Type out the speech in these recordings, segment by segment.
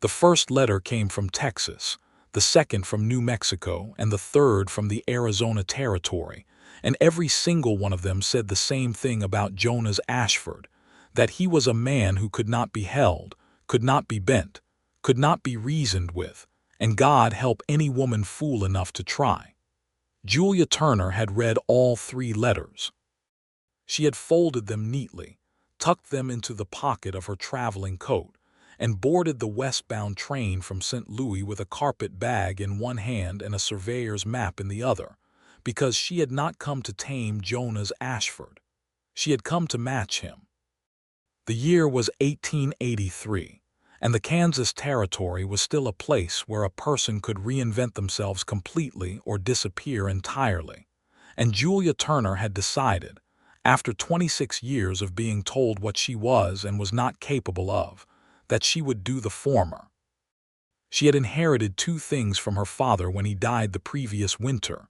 The first letter came from Texas, the second from New Mexico, and the third from the Arizona Territory, and every single one of them said the same thing about Jonas Ashford, that he was a man who could not be held, could not be bent, could not be reasoned with, and God help any woman fool enough to try. Julia Turner had read all three letters. She had folded them neatly, tucked them into the pocket of her traveling coat, and boarded the westbound train from St. Louis with a carpet bag in one hand and a surveyor's map in the other, because she had not come to tame Jonas Ashford. She had come to match him. The year was 1883, and the Kansas Territory was still a place where a person could reinvent themselves completely or disappear entirely. And Julia Turner had decided, after 26 years of being told what she was and was not capable of, that she would do the former. She had inherited two things from her father when he died the previous winter: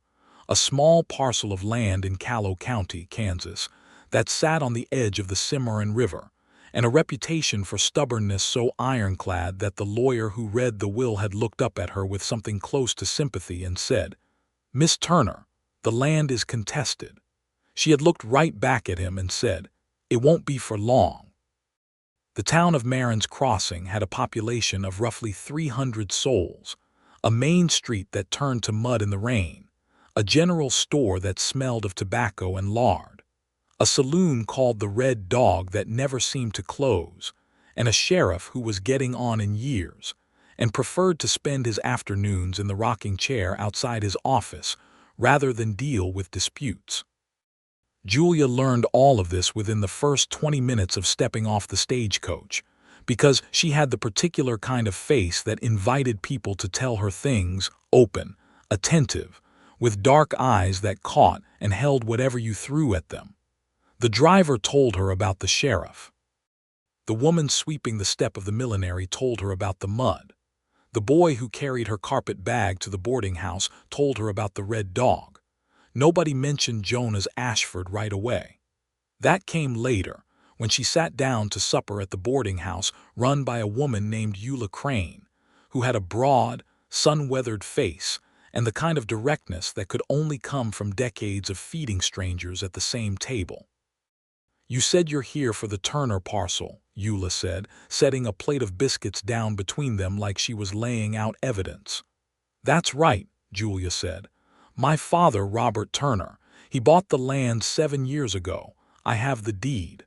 a small parcel of land in Calhoun County, Kansas, that sat on the edge of the Cimarron River, and a reputation for stubbornness so ironclad that the lawyer who read the will had looked up at her with something close to sympathy and said, "Miss Turner, the land is contested." She had looked right back at him and said, "It won't be for long." The town of Marin's Crossing had a population of roughly 300 souls, a main street that turned to mud in the rain, a general store that smelled of tobacco and lard, a saloon called the Red Dog that never seemed to close, and a sheriff who was getting on in years and preferred to spend his afternoons in the rocking chair outside his office rather than deal with disputes. Julia learned all of this within the first 20 minutes of stepping off the stagecoach, because she had the particular kind of face that invited people to tell her things, open, attentive, with dark eyes that caught and held whatever you threw at them. The driver told her about the sheriff. The woman sweeping the step of the millinery told her about the mud. The boy who carried her carpet bag to the boarding house told her about the Red Dog. Nobody mentioned Jonas Ashford right away. That came later, when she sat down to supper at the boarding house run by a woman named Eula Crane, who had a broad, sun-weathered face and the kind of directness that could only come from decades of feeding strangers at the same table. "You said you're here for the Turner parcel," Eula said, setting a plate of biscuits down between them like she was laying out evidence. "That's right," Julia said. "My father, Robert Turner, he bought the land 7 years ago. I have the deed."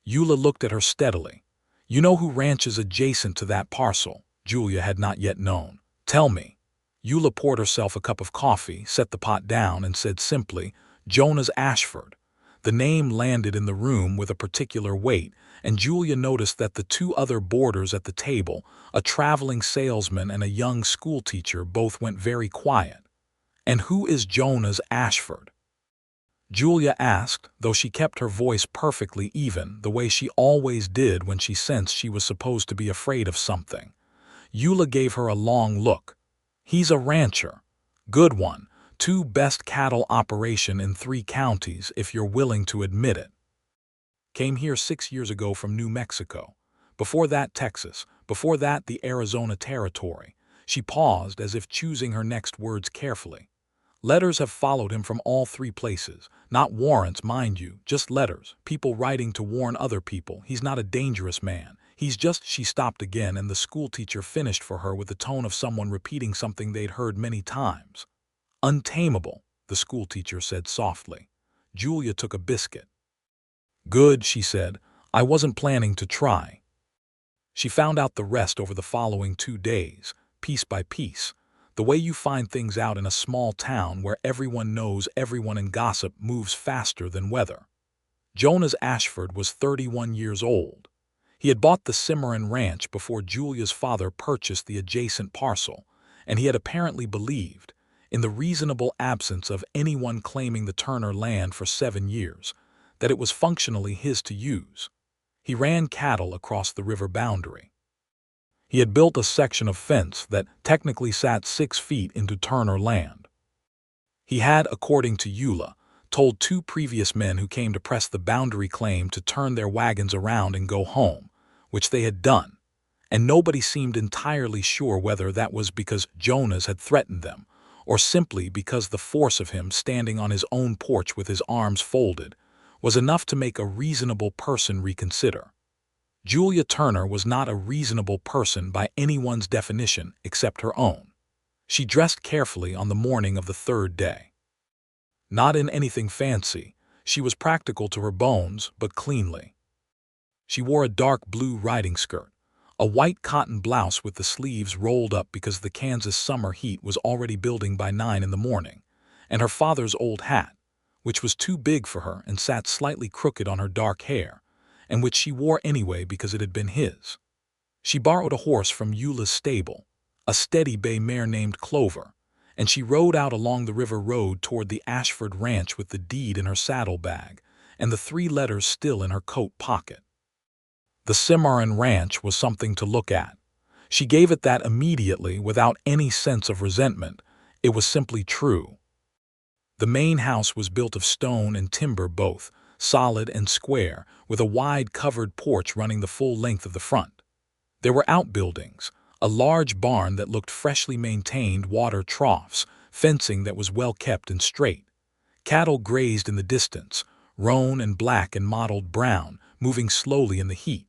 Eula looked at her steadily. "You know who ranches adjacent to that parcel?" Julia had not yet known. "Tell me." Eula poured herself a cup of coffee, set the pot down, and said simply, "Jonas Ashford." The name landed in the room with a particular weight, and Julia noticed that the two other boarders at the table, a traveling salesman and a young schoolteacher, both went very quiet. "And who is Jonas Ashford?" Julia asked, though she kept her voice perfectly even, the way she always did when she sensed she was supposed to be afraid of something. Eula gave her a long look. "He's a rancher. Good one. 2 best cattle operation in 3 counties, if you're willing to admit it. Came here 6 years ago from New Mexico. Before that, Texas. Before that, the Arizona Territory." She paused as if choosing her next words carefully. "Letters have followed him from all 3 places. Not warrants, mind you, just letters. People writing to warn other people. He's not a dangerous man. He's just—" She stopped again, and the schoolteacher finished for her with the tone of someone repeating something they'd heard many times. "Untameable," the schoolteacher said softly. Julia took a biscuit. "Good," she said. "I wasn't planning to try." She found out the rest over the following 2 days, piece by piece. The way you find things out in a small town where everyone knows everyone and gossip moves faster than weather. Jonas Ashford was 31 years old. He had bought the Cimarron Ranch before Julia's father purchased the adjacent parcel, and he had apparently believed, in the reasonable absence of anyone claiming the Turner land for 7 years, that it was functionally his to use. He ran cattle across the river boundary. He had built a section of fence that technically sat 6 feet into Turner land. He had, according to Eula, told 2 previous men who came to press the boundary claim to turn their wagons around and go home, which they had done, and nobody seemed entirely sure whether that was because Jonas had threatened them, or simply because the force of him standing on his own porch with his arms folded was enough to make a reasonable person reconsider. Julia Turner was not a reasonable person by anyone's definition except her own. She dressed carefully on the morning of the third day. Not in anything fancy, she was practical to her bones, but cleanly. She wore a dark blue riding skirt, a white cotton blouse with the sleeves rolled up because the Kansas summer heat was already building by 9 in the morning, and her father's old hat, which was too big for her and sat slightly crooked on her dark hair, and which she wore anyway because it had been his. She borrowed a horse from Eula's stable, a steady bay mare named Clover, and she rode out along the river road toward the Ashford ranch with the deed in her saddlebag and the 3 letters still in her coat pocket. The Cimarron ranch was something to look at. She gave it that immediately without any sense of resentment. It was simply true. The main house was built of stone and timber both, solid and square, with a wide covered porch running the full length of the front. There were outbuildings, a large barn that looked freshly maintained, water troughs, fencing that was well kept and straight. Cattle grazed in the distance, roan and black and mottled brown, moving slowly in the heat.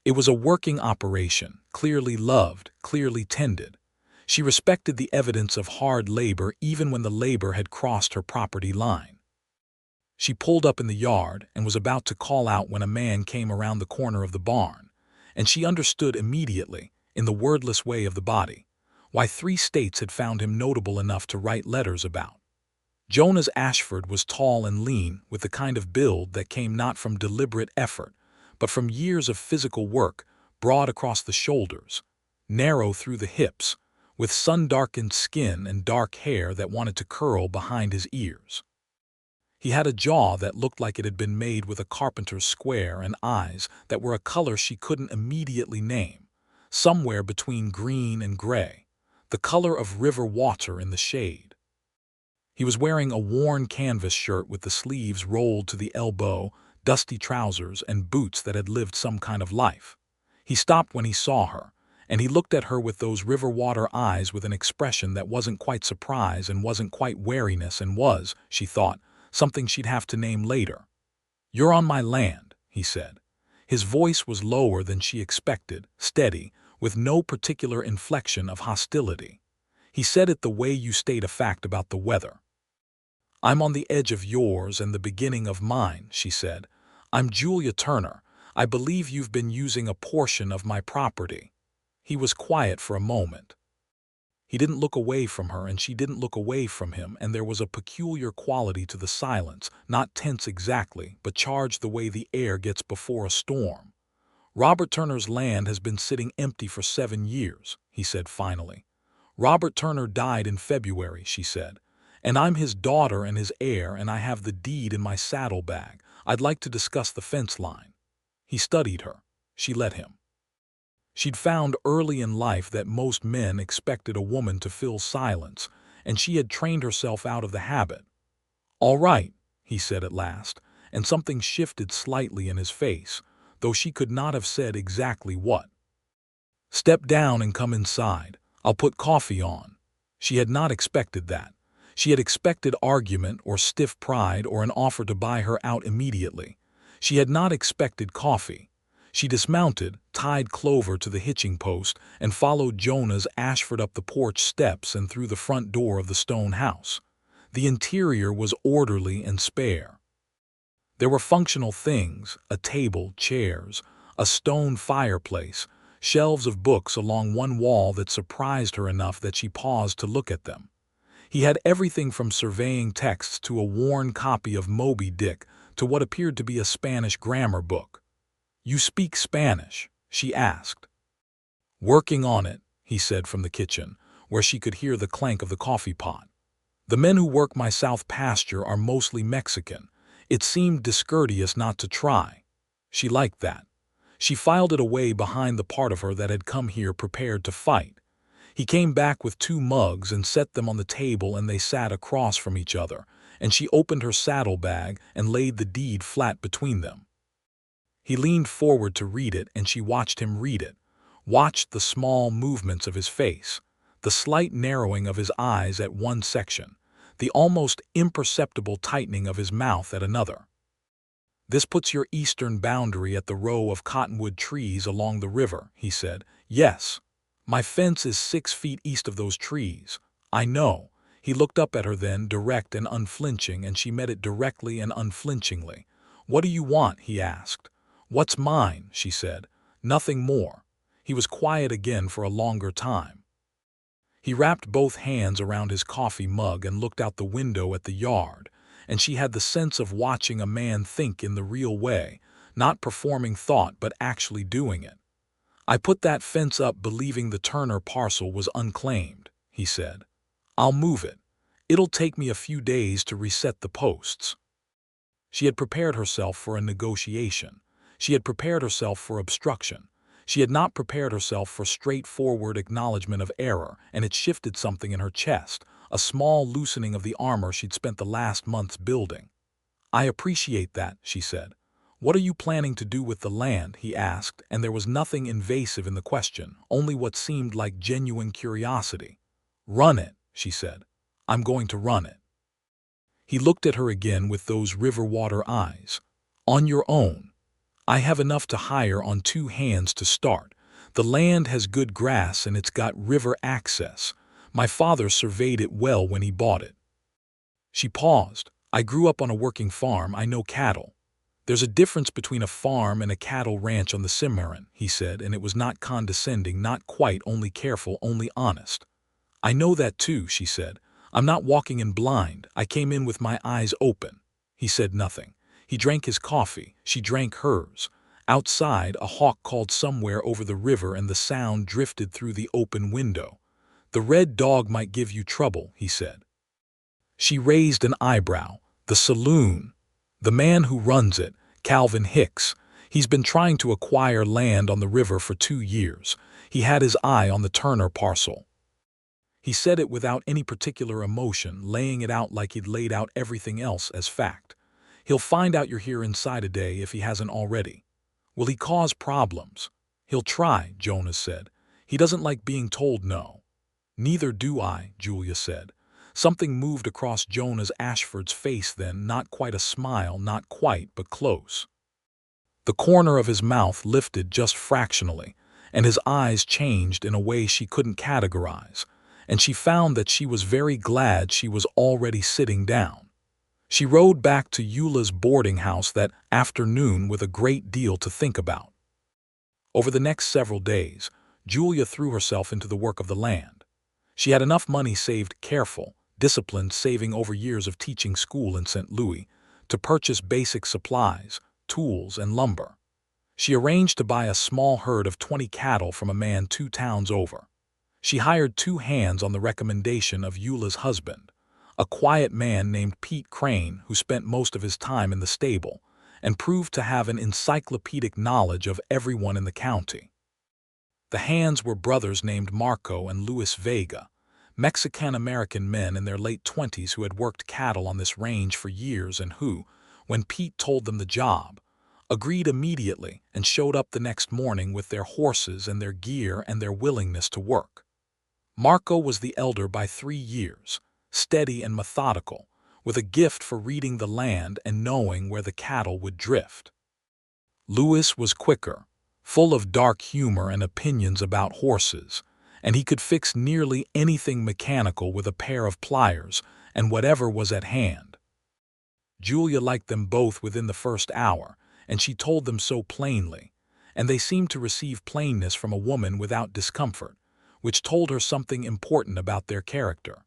It was a working operation, clearly loved, clearly tended. She respected the evidence of hard labor even when the labor had crossed her property line. She pulled up in the yard and was about to call out when a man came around the corner of the barn, and she understood immediately, in the wordless way of the body, why 3 states had found him notable enough to write letters about. Jonas Ashford was tall and lean, with the kind of build that came not from deliberate effort, but from years of physical work, broad across the shoulders, narrow through the hips, with sun-darkened skin and dark hair that wanted to curl behind his ears. He had a jaw that looked like it had been made with a carpenter's square and eyes that were a color she couldn't immediately name, somewhere between green and gray, the color of river water in the shade. He was wearing a worn canvas shirt with the sleeves rolled to the elbow, dusty trousers, and boots that had lived some kind of life. He stopped when he saw her, and he looked at her with those river water eyes with an expression that wasn't quite surprise and wasn't quite wariness and was, she thought, something she'd have to name later. "You're on my land," he said. His voice was lower than she expected, steady, with no particular inflection of hostility. He said it the way you state a fact about the weather. "I'm on the edge of yours and the beginning of mine," she said. "I'm Julia Turner. I believe you've been using a portion of my property." He was quiet for a moment. He didn't look away from her and she didn't look away from him, and there was a peculiar quality to the silence, not tense exactly, but charged the way the air gets before a storm. "Robert Turner's land has been sitting empty for 7 years, he said finally. "Robert Turner died in February," she said. "And I'm his daughter and his heir, and I have the deed in my saddlebag. I'd like to discuss the fence line." He studied her. She let him. She'd found early in life that most men expected a woman to fill silence, and she had trained herself out of the habit. "All right," he said at last, and something shifted slightly in his face, though she could not have said exactly what. "Step down and come inside. I'll put coffee on." She had not expected that. She had expected argument or stiff pride or an offer to buy her out immediately. She had not expected coffee. She dismounted, tied Clover to the hitching post, and followed Jonas Ashford up the porch steps and through the front door of the stone house. The interior was orderly and spare. There were functional things, a table, chairs, a stone fireplace, shelves of books along one wall that surprised her enough that she paused to look at them. He had everything from surveying texts to a worn copy of Moby Dick to what appeared to be a Spanish grammar book. "You speak Spanish?" she asked. "Working on it," he said from the kitchen, where she could hear the clank of the coffee pot. "The men who work my south pasture are mostly Mexican. It seemed discourteous not to try." She liked that. She filed it away behind the part of her that had come here prepared to fight. He came back with 2 mugs and set them on the table, and they sat across from each other, and she opened her saddlebag and laid the deed flat between them. He leaned forward to read it, and she watched him read it, watched the small movements of his face, the slight narrowing of his eyes at one section, the almost imperceptible tightening of his mouth at another. "This puts your eastern boundary at the row of cottonwood trees along the river," he said. "Yes. My fence is 6 feet east of those trees. I know." He looked up at her then, direct and unflinching, and she met it directly and unflinchingly. "What do you want?" he asked. "What's mine?" she said. "Nothing more." He was quiet again for a longer time. He wrapped both hands around his coffee mug and looked out the window at the yard, and she had the sense of watching a man think in the real way, not performing thought but actually doing it. "I put that fence up believing the Turner parcel was unclaimed," he said. "I'll move it. It'll take me a few days to reset the posts." She had prepared herself for a negotiation. She had prepared herself for obstruction. She had not prepared herself for straightforward acknowledgement of error, and it shifted something in her chest, a small loosening of the armor she'd spent the last months building. "I appreciate that," she said. "What are you planning to do with the land?" he asked, and there was nothing invasive in the question, only what seemed like genuine curiosity. "Run it," she said. "I'm going to run it." He looked at her again with those river water eyes. "On your own. I have enough to hire on 2 hands to start. The land has good grass and it's got river access. My father surveyed it well when he bought it." She paused. "I grew up on a working farm. I know cattle." "There's a difference between a farm and a cattle ranch on the Cimarron," he said, and it was not condescending, not quite, only careful, only honest. "I know that too," she said. "I'm not walking in blind. I came in with my eyes open." He said nothing. He drank his coffee. She drank hers. Outside, a hawk called somewhere over the river and the sound drifted through the open window. "The Red Dog might give you trouble," he said. She raised an eyebrow. "The saloon?" "The man who runs it, Calvin Hicks. He's been trying to acquire land on the river for 2 years. He had his eye on the Turner parcel." He said it without any particular emotion, laying it out like he'd laid out everything else as fact. "He'll find out you're here inside a day if he hasn't already." "Will he cause problems?" "He'll try," Jonas said. "He doesn't like being told no." "Neither do I," Julia said. Something moved across Jonas Ashford's face then, not quite a smile, not quite, but close. The corner of his mouth lifted just fractionally, and his eyes changed in a way she couldn't categorize, and she found that she was very glad she was already sitting down. She rode back to Eula's boarding house that afternoon with a great deal to think about. Over the next several days, Julia threw herself into the work of the land. She had enough money saved, careful, disciplined, saving over years of teaching school in St. Louis, to purchase basic supplies, tools, and lumber. She arranged to buy a small herd of 20 cattle from a man 2 towns over. She hired 2 hands on the recommendation of Eula's husband, a quiet man named Pete Crane who spent most of his time in the stable and proved to have an encyclopedic knowledge of everyone in the county. The hands were brothers named Marco and Luis Vega, Mexican-American men in their late 20s who had worked cattle on this range for years and who, when Pete told them the job, agreed immediately and showed up the next morning with their horses and their gear and their willingness to work. Marco was the elder by 3 years, steady and methodical, with a gift for reading the land and knowing where the cattle would drift. Luis was quicker, full of dark humor and opinions about horses, and he could fix nearly anything mechanical with a pair of pliers and whatever was at hand. Julia liked them both within the first hour, and she told them so plainly, and they seemed to receive plainness from a woman without discomfort, which told her something important about their character.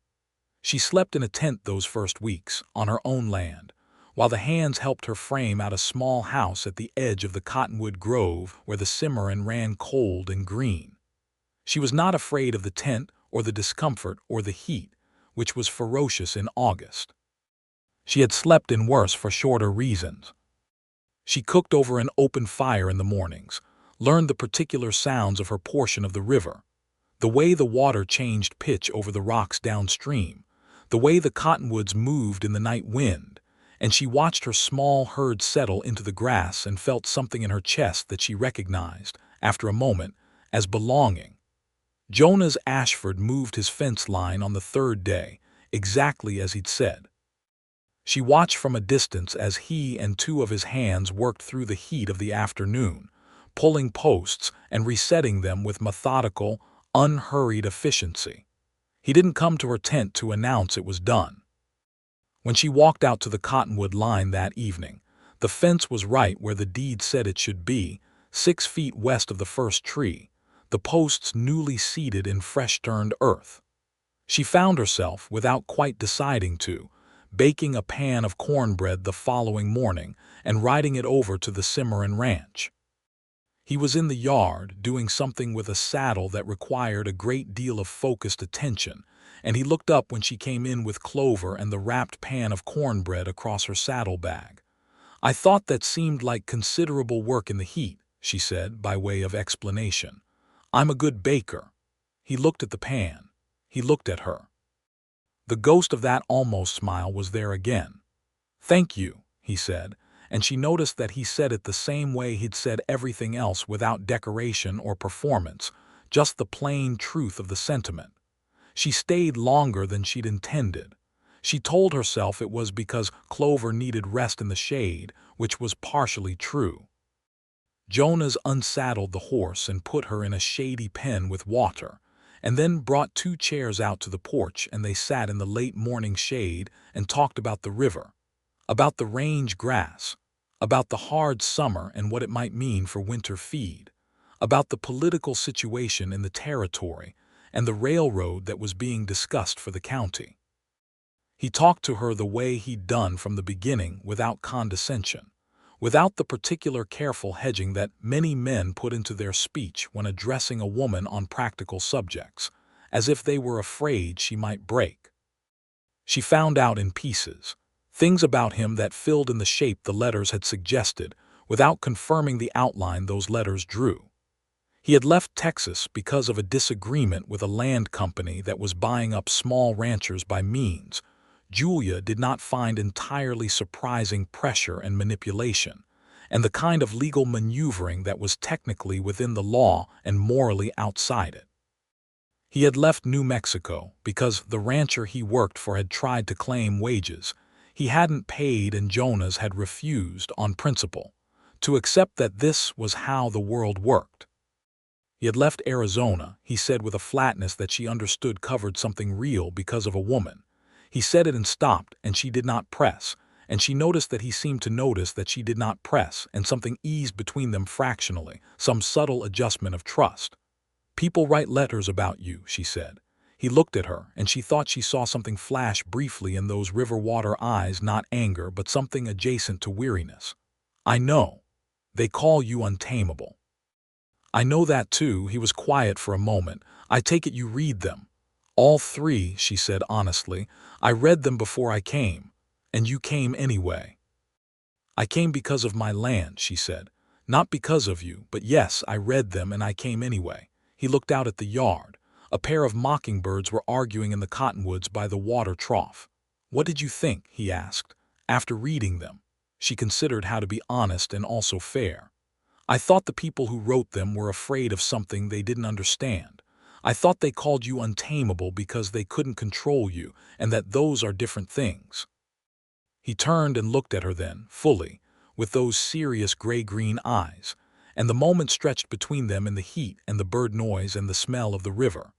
She slept in a tent those first weeks, on her own land, while the hands helped her frame out a small house at the edge of the cottonwood grove where the Cimarron ran cold and green. She was not afraid of the tent or the discomfort or the heat, which was ferocious in August. She had slept in worse for shorter reasons. She cooked over an open fire in the mornings, learned the particular sounds of her portion of the river, the way the water changed pitch over the rocks downstream, the way the cottonwoods moved in the night wind, and she watched her small herd settle into the grass and felt something in her chest that she recognized, after a moment, as belonging. Jonas Ashford moved his fence line on the third day, exactly as he'd said. She watched from a distance as he and two of his hands worked through the heat of the afternoon, pulling posts and resetting them with methodical, unhurried efficiency. He didn't come to her tent to announce it was done. When she walked out to the cottonwood line that evening, the fence was right where the deed said it should be, 6 feet west of the first tree, the posts newly seeded in fresh-turned earth. She found herself, without quite deciding to, baking a pan of cornbread the following morning and riding it over to the Cimarron ranch. He was in the yard, doing something with a saddle that required a great deal of focused attention, and he looked up when she came in with Clover and the wrapped pan of cornbread across her saddlebag. "I thought that seemed like considerable work in the heat," she said, by way of explanation. "I'm a good baker." He looked at the pan. He looked at her. The ghost of that almost smile was there again. "Thank you," he said, and she noticed that he said it the same way he'd said everything else, without decoration or performance, just the plain truth of the sentiment. She stayed longer than she'd intended. She told herself it was because Clover needed rest in the shade, which was partially true. Jonas unsaddled the horse and put her in a shady pen with water, and then brought 2 chairs out to the porch, and they sat in the late morning shade and talked about the river, about the range grass, about the hard summer and what it might mean for winter feed, about the political situation in the territory and the railroad that was being discussed for the county. He talked to her the way he'd done from the beginning, without condescension, without the particular careful hedging that many men put into their speech when addressing a woman on practical subjects, as if they were afraid she might break. She found out in pieces things about him that filled in the shape the letters had suggested, without confirming the outline those letters drew. He had left Texas because of a disagreement with a land company that was buying up small ranchers by means Julia did not find entirely surprising pressure and manipulation, and the kind of legal maneuvering that was technically within the law and morally outside it. He had left New Mexico because the rancher he worked for had tried to claim wages he hadn't paid, and Jonas had refused, on principle, to accept that this was how the world worked. He had left Arizona, he said with a flatness that she understood covered something real because of a woman. He said it and stopped, and she did not press, and she noticed that he seemed to notice that she did not press, and something eased between them fractionally, some subtle adjustment of trust. "People write letters about you," she said. He looked at her, and she thought she saw something flash briefly in those river water eyes, not anger, but something adjacent to weariness. "I know. They call you untameable." "I know that too." He was quiet for a moment. "I take it you read them." "All 3, she said honestly. "I read them before I came. And you came anyway." "I came because of my land," she said. "Not because of you, but yes, I read them and I came anyway." He looked out at the yard. A pair of mockingbirds were arguing in the cottonwoods by the water trough. "What did you think?" he asked. "After reading them." She considered how to be honest and also fair. "I thought the people who wrote them were afraid of something they didn't understand. I thought they called you untameable because they couldn't control you, and that those are different things." He turned and looked at her then, fully, with those serious gray-green eyes, and the moment stretched between them in the heat and the bird noise and the smell of the river.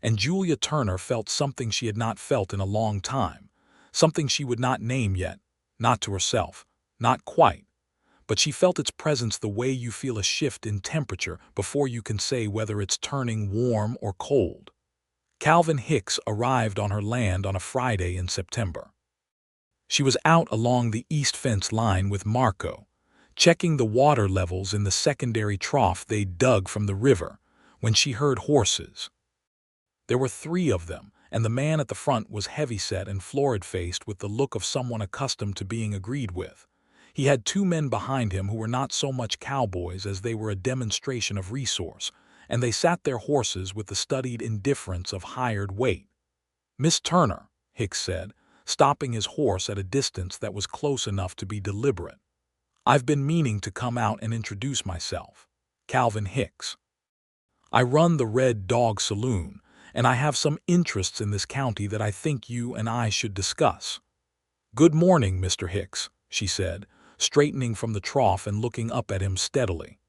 And Julia Turner felt something she had not felt in a long time, something she would not name yet, not to herself, not quite, but she felt its presence the way you feel a shift in temperature before you can say whether it's turning warm or cold. Calvin Hicks arrived on her land on a Friday in September. She was out along the east fence line with Marco, checking the water levels in the secondary trough they dug from the river, when she heard horses. There were 3 of them, and the man at the front was heavyset and florid-faced with the look of someone accustomed to being agreed with. He had 2 men behind him who were not so much cowboys as they were a demonstration of resource, and they sat their horses with the studied indifference of hired weight. "Miss Turner," Hicks said, stopping his horse at a distance that was close enough to be deliberate. "I've been meaning to come out and introduce myself. Calvin Hicks." I run the Red Dog Saloon, and I have some interests in this county that I think you and I should discuss." "Good morning, Mr. Hicks," she said, straightening from the trough and looking up at him steadily.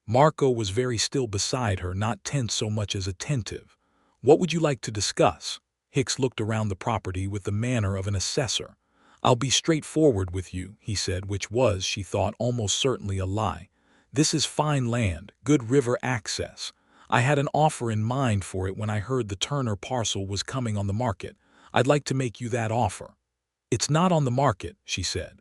Marco was very still beside her, not tense so much as attentive. "What would you like to discuss?" Hicks looked around the property with the manner of an assessor. "I'll be straightforward with you," he said, which was, she thought, almost certainly a lie. "This is fine land, good river access. I had an offer in mind for it when I heard the Turner parcel was coming on the market. I'd like to make you that offer." "It's not on the market," she said.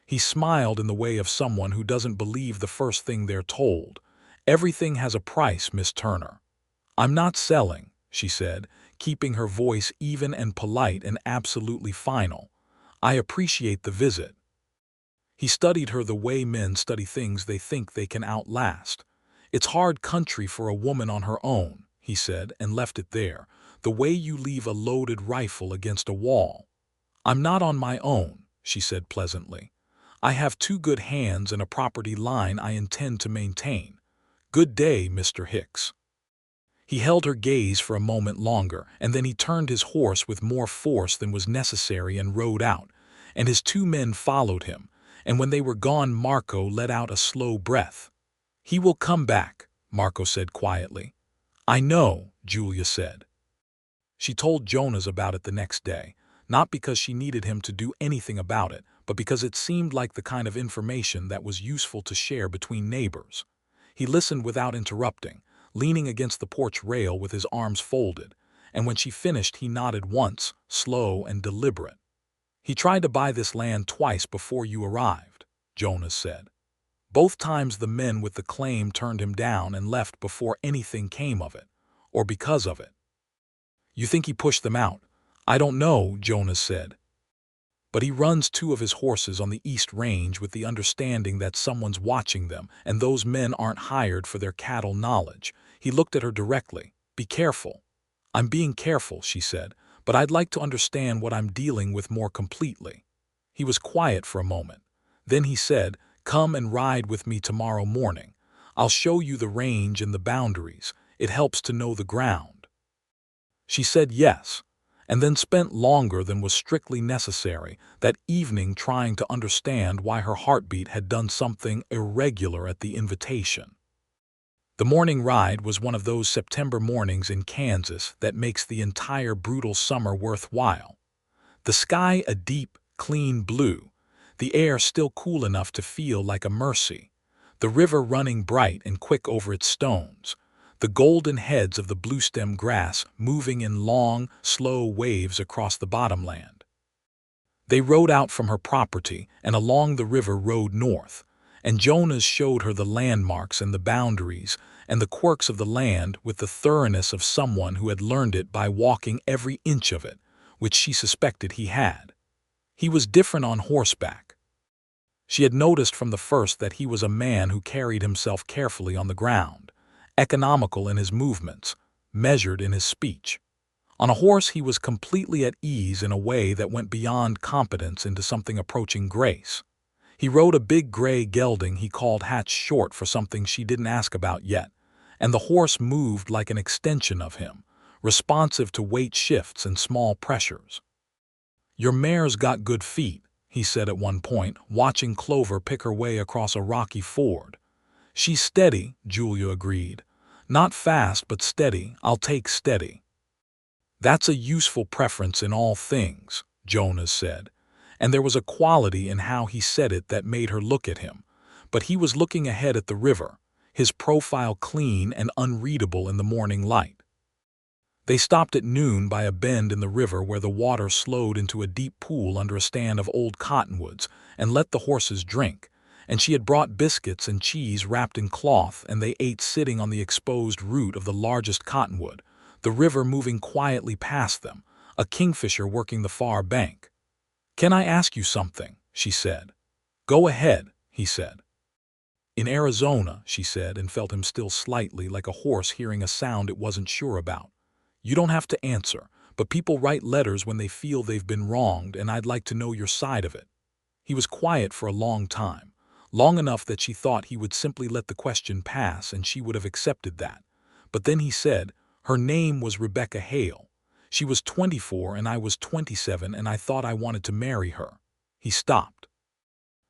He smiled in the way of someone who doesn't believe the first thing they're told. "Everything has a price, Miss Turner." "I'm not selling," she said, keeping her voice even and polite and absolutely final. "I appreciate the visit." He studied her the way men study things they think they can outlast. "It's hard country for a woman on her own," he said, and left it there, "the way you leave a loaded rifle against a wall." "I'm not on my own," she said pleasantly. "I have 2 good hands and a property line I intend to maintain. Good day, Mr. Hicks." He held her gaze for a moment longer, and then he turned his horse with more force than was necessary and rode out, and his 2 men followed him, and when they were gone Marco let out a slow breath. "He will come back," Marco said quietly. "I know," Julia said. She told Jonas about it the next day, not because she needed him to do anything about it, but because it seemed like the kind of information that was useful to share between neighbors. He listened without interrupting, leaning against the porch rail with his arms folded, and when she finished he nodded once, slow and deliberate. "He tried to buy this land twice before you arrived," Jonas said. "Both times the men with the claim turned him down and left before anything came of it, or because of it." "You think he pushed them out?" "I don't know," Jonas said. "But he runs 2 of his horses on the East Range with the understanding that someone's watching them, and those men aren't hired for their cattle knowledge." He looked at her directly. "Be careful." "I'm being careful," she said, "but I'd like to understand what I'm dealing with more completely." He was quiet for a moment. Then he said, "Come and ride with me tomorrow morning. I'll show you the range and the boundaries. It helps to know the ground." She said yes, and then spent longer than was strictly necessary that evening trying to understand why her heartbeat had done something irregular at the invitation. The morning ride was one of those September mornings in Kansas that makes the entire brutal summer worthwhile. The sky a deep, clean blue, the air still cool enough to feel like a mercy, the river running bright and quick over its stones, the golden heads of the bluestem grass moving in long, slow waves across the bottomland. They rode out from her property and along the river rode north, and Jonas showed her the landmarks and the boundaries and the quirks of the land with the thoroughness of someone who had learned it by walking every inch of it, which she suspected he had. He was different on horseback. She had noticed from the first that he was a man who carried himself carefully on the ground, economical in his movements, measured in his speech. On a horse he was completely at ease in a way that went beyond competence into something approaching grace. He rode a big gray gelding he called Hatch Short for something she didn't ask about yet, and the horse moved like an extension of him, responsive to weight shifts and small pressures. "Your mare's got good feet," he said at one point, watching Clover pick her way across a rocky ford. "She's steady," Julia agreed. "Not fast, but steady. I'll take steady." "That's a useful preference in all things," Jonas said, and there was a quality in how he said it that made her look at him. But he was looking ahead at the river, his profile clean and unreadable in the morning light. They stopped at noon by a bend in the river where the water slowed into a deep pool under a stand of old cottonwoods and let the horses drink, and she had brought biscuits and cheese wrapped in cloth, and they ate sitting on the exposed root of the largest cottonwood, the river moving quietly past them, a kingfisher working the far bank. "Can I ask you something?" she said. "Go ahead," he said. "In Arizona," she said, and felt him still slightly like a horse hearing a sound it wasn't sure about. "You don't have to answer, but people write letters when they feel they've been wronged, and I'd like to know your side of it." He was quiet for a long time, long enough that she thought he would simply let the question pass and she would have accepted that. But then he said, "Her name was Rebecca Hale. She was 24 and I was 27 and I thought I wanted to marry her." He stopped.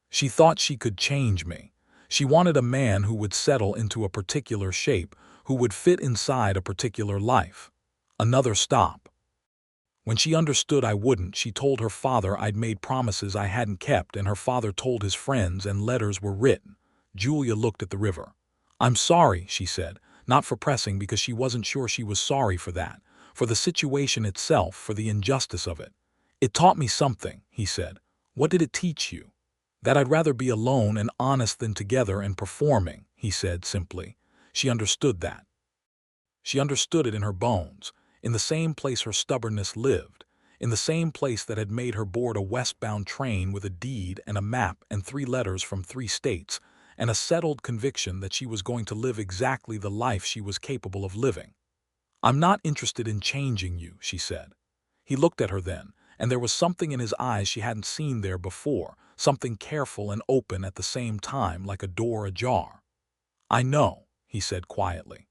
"She thought she could change me. She wanted a man who would settle into a particular shape, who would fit inside a particular life." Another stop. "When she understood I wouldn't, she told her father I'd made promises I hadn't kept, and her father told his friends and letters were written." Julia looked at the river. "I'm sorry," she said, not for pressing because she wasn't sure she was sorry for that, for the situation itself, for the injustice of it. "It taught me something," he said. "What did it teach you?" "That I'd rather be alone and honest than together and performing," he said simply. She understood that. She understood it in her bones, in the same place her stubbornness lived, in the same place that had made her board a westbound train with a deed and a map and 3 letters from 3 states, and a settled conviction that she was going to live exactly the life she was capable of living. "I'm not interested in changing you," she said. He looked at her then, and there was something in his eyes she hadn't seen there before, something careful and open at the same time, like a door ajar. "I know," he said quietly.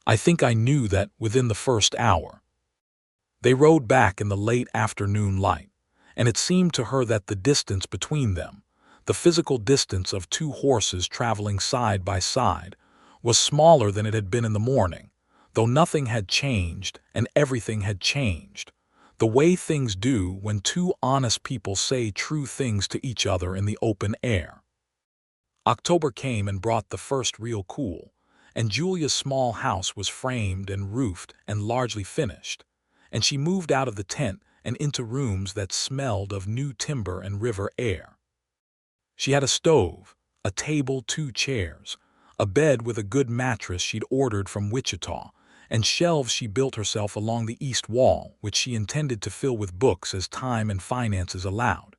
"I think I knew that within the first hour." They rode back in the late afternoon light, and it seemed to her that the distance between them, the physical distance of 2 horses traveling side by side, was smaller than it had been in the morning, though nothing had changed and everything had changed, the way things do when 2 honest people say true things to each other in the open air. October came and brought the first real cool, and Julia's small house was framed and roofed and largely finished, and she moved out of the tent and into rooms that smelled of new timber and river air. She had a stove, a table, 2 chairs, a bed with a good mattress she'd ordered from Wichita, and shelves she built herself along the east wall, which she intended to fill with books as time and finances allowed.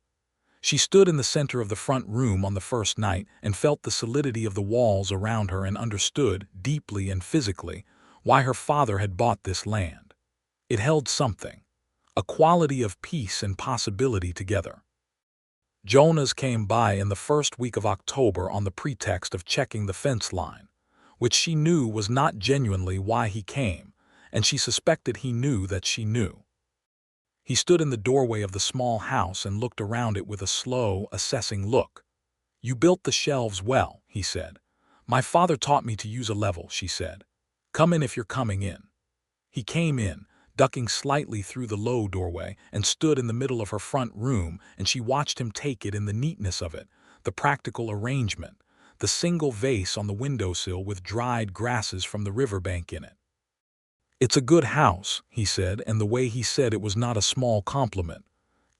She stood in the center of the front room on the first night and felt the solidity of the walls around her and understood, deeply and physically, why her father had bought this land. It held something, a quality of peace and possibility together. Jonas came by in the first week of October on the pretext of checking the fence line, which she knew was not genuinely why he came, and she suspected he knew that she knew. He stood in the doorway of the small house and looked around it with a slow, assessing look. "You built the shelves well," he said. "My father taught me to use a level," she said. "Come in if you're coming in." He came in, ducking slightly through the low doorway, and stood in the middle of her front room, and she watched him take it in the neatness of it, the practical arrangement, the single vase on the windowsill with dried grasses from the riverbank in it. "It's a good house," he said, and the way he said it was not a small compliment.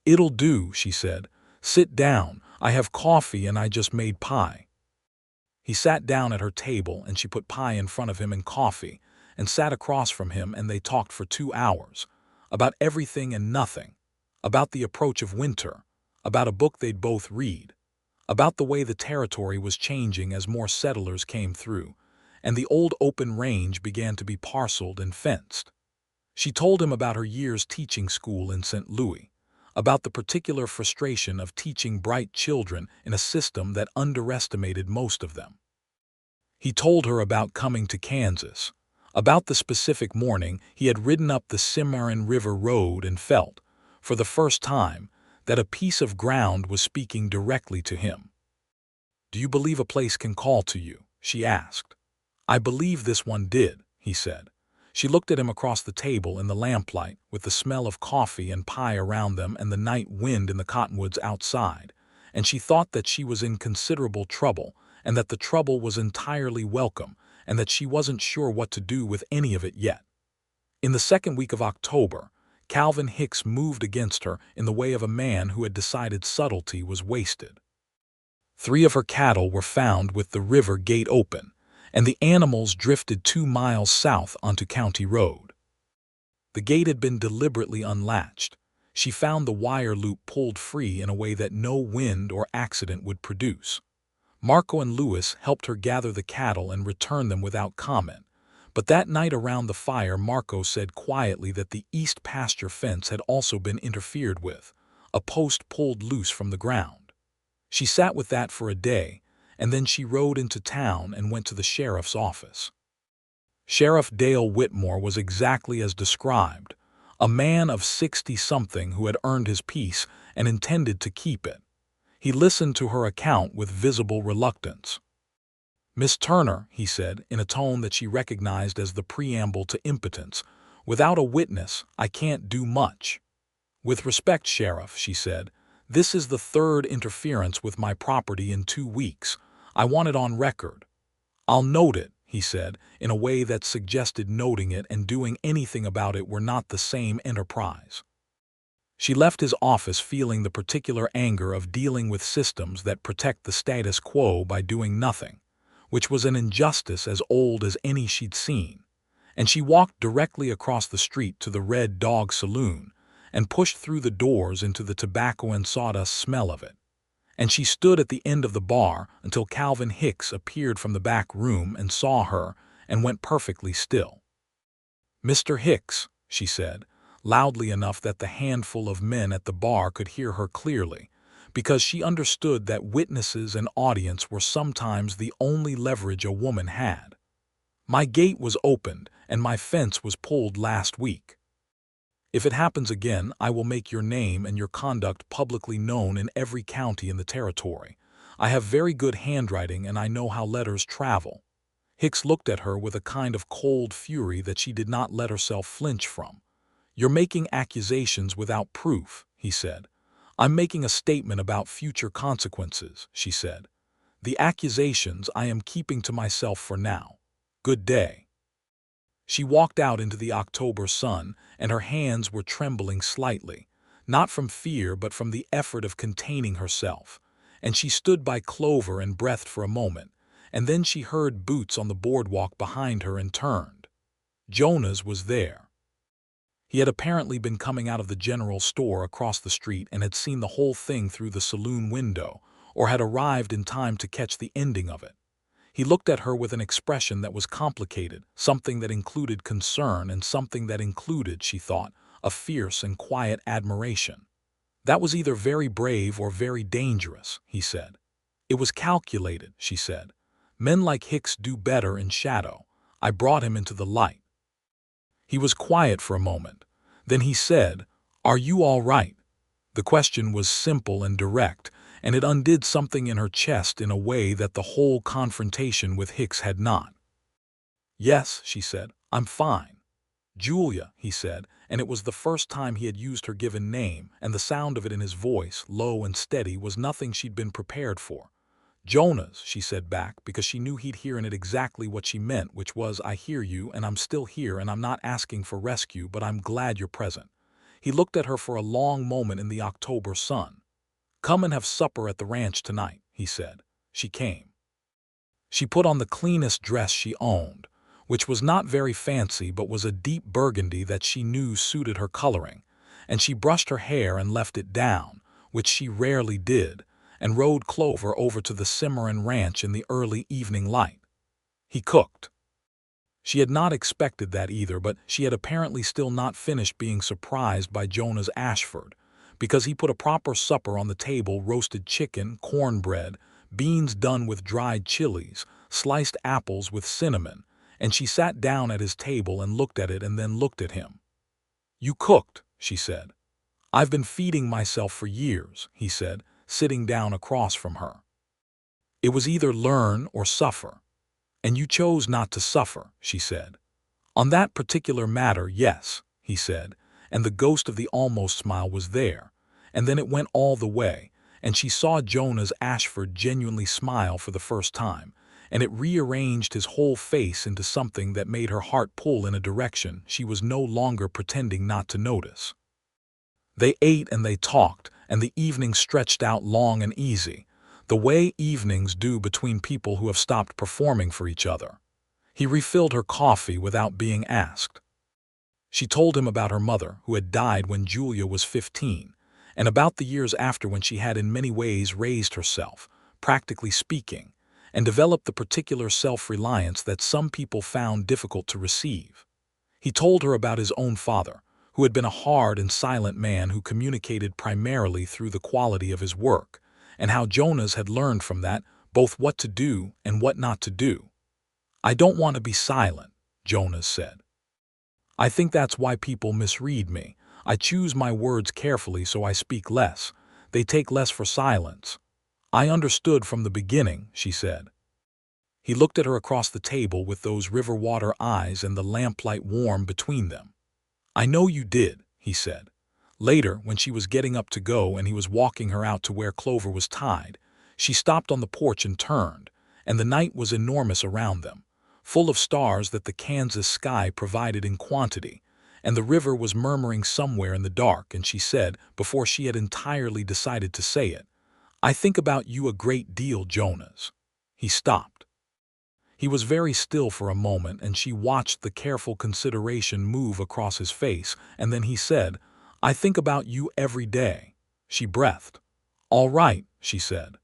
"It'll do," she said. "Sit down. I have coffee and I just made pie." He sat down at her table and she put pie in front of him and coffee, and sat across from him, and they talked for 2 hours, about everything and nothing, about the approach of winter, about a book they'd both read, about the way the territory was changing as more settlers came through, and the old open range began to be parceled and fenced. She told him about her year's teaching school in St. Louis, about the particular frustration of teaching bright children in a system that underestimated most of them. He told her about coming to Kansas, about the specific morning he had ridden up the Cimarron River road and felt, for the first time, that a piece of ground was speaking directly to him. "Do you believe a place can call to you?" she asked. "I believe this one did," he said. She looked at him across the table in the lamplight, with the smell of coffee and pie around them and the night wind in the cottonwoods outside, and she thought that she was in considerable trouble, and that the trouble was entirely welcome, and that she wasn't sure what to do with any of it yet. In the second week of October, Calvin Hicks moved against her in the way of a man who had decided subtlety was wasted. 3 of her cattle were found with the river gate open, and the animals drifted 2 miles south onto County Road. The gate had been deliberately unlatched. She found the wire loop pulled free in a way that no wind or accident would produce. Marco and Lewis helped her gather the cattle and return them without comment, but that night around the fire Marco said quietly that the east pasture fence had also been interfered with, a post pulled loose from the ground. She sat with that for a day, and then she rode into town and went to the sheriff's office. Sheriff Dale Whitmore was exactly as described, a man of 60-something who had earned his peace and intended to keep it. He listened to her account with visible reluctance. "Miss Turner," he said, in a tone that she recognized as the preamble to impotence, "without a witness, I can't do much." "With respect, Sheriff," she said, "this is the third interference with my property in 2 weeks. I want it on record." "I'll note it," he said, in a way that suggested noting it and doing anything about it were not the same enterprise. She left his office feeling the particular anger of dealing with systems that protect the status quo by doing nothing, which was an injustice as old as any she'd seen, and she walked directly across the street to the Red Dog Saloon and pushed through the doors into the tobacco and sawdust smell of it. And she stood at the end of the bar until Calvin Hicks appeared from the back room and saw her and went perfectly still. "Mr. Hicks," she said, loudly enough that the handful of men at the bar could hear her clearly, because she understood that witnesses and audience were sometimes the only leverage a woman had. "My gate was opened and my fence was pulled last week. If it happens again, I will make your name and your conduct publicly known in every county in the territory. I have very good handwriting and I know how letters travel." Hicks looked at her with a kind of cold fury that she did not let herself flinch from. "You're making accusations without proof," he said. "I'm making a statement about future consequences," she said. "The accusations I am keeping to myself for now. Good day." She walked out into the October sun, and her hands were trembling slightly, not from fear but from the effort of containing herself, and she stood by Clover and breathed for a moment, and then she heard boots on the boardwalk behind her and turned. Jonas was there. He had apparently been coming out of the general store across the street and had seen the whole thing through the saloon window, or had arrived in time to catch the ending of it. He looked at her with an expression that was complicated, something that included concern and something that included, she thought, a fierce and quiet admiration. "That was either very brave or very dangerous," he said. "It was calculated," she said. "Men like Hicks do better in shadow. I brought him into the light." He was quiet for a moment. Then he said, "Are you all right?" The question was simple and direct, and it undid something in her chest in a way that the whole confrontation with Hicks had not. "Yes," she said, "I'm fine." "Julia," he said, and it was the first time he had used her given name, and the sound of it in his voice, low and steady, was nothing she'd been prepared for. "Jonas," she said back, because she knew he'd hear in it exactly what she meant, which was, "I hear you, and I'm still here, and I'm not asking for rescue, but I'm glad you're present." He looked at her for a long moment in the October sun. "Come and have supper at the ranch tonight," he said. She came. She put on the cleanest dress she owned, which was not very fancy but was a deep burgundy that she knew suited her coloring, and she brushed her hair and left it down, which she rarely did, and rode Clover over to the Cimarron ranch in the early evening light. He cooked. She had not expected that either, but she had apparently still not finished being surprised by Jonas Ashford, because he put a proper supper on the table: roasted chicken, cornbread, beans done with dried chilies, sliced apples with cinnamon, and she sat down at his table and looked at it and then looked at him. "You cooked," she said. "I've been feeding myself for years," he said, sitting down across from her. "It was either learn or suffer. And you chose not to suffer," she said. "On that particular matter, yes," he said, and the ghost of the almost smile was there, and then it went all the way, and she saw Jonas Ashford genuinely smile for the first time, and it rearranged his whole face into something that made her heart pull in a direction she was no longer pretending not to notice. They ate and they talked, and the evening stretched out long and easy, the way evenings do between people who have stopped performing for each other. He refilled her coffee without being asked. She told him about her mother, who had died when Julia was 15, and about the years after when she had in many ways raised herself, practically speaking, and developed the particular self-reliance that some people found difficult to receive. He told her about his own father, who had been a hard and silent man who communicated primarily through the quality of his work, and how Jonas had learned from that both what to do and what not to do. "I don't want to be silent," Jonas said. "I think that's why people misread me. I choose my words carefully so I speak less. They take less for silence." "I understood from the beginning," she said. He looked at her across the table with those river water eyes and the lamplight warm between them. "I know you did," he said. Later, when she was getting up to go and he was walking her out to where Clover was tied, she stopped on the porch and turned, and the night was enormous around them, full of stars that the Kansas sky provided in quantity, and the river was murmuring somewhere in the dark, and she said, before she had entirely decided to say it, "I think about you a great deal, Jonas." He stopped. He was very still for a moment, and she watched the careful consideration move across his face, and then he said, "I think about you every day." She breathed. "All right," she said.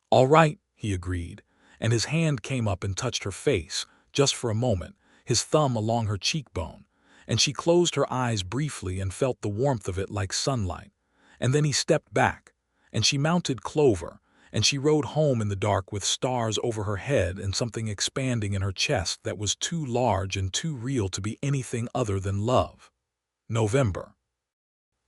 "All right," he agreed, and his hand came up and touched her face, just for a moment, his thumb along her cheekbone, and she closed her eyes briefly and felt the warmth of it like sunlight. And then he stepped back, and she mounted Clover, and she rode home in the dark with stars over her head and something expanding in her chest that was too large and too real to be anything other than love. November.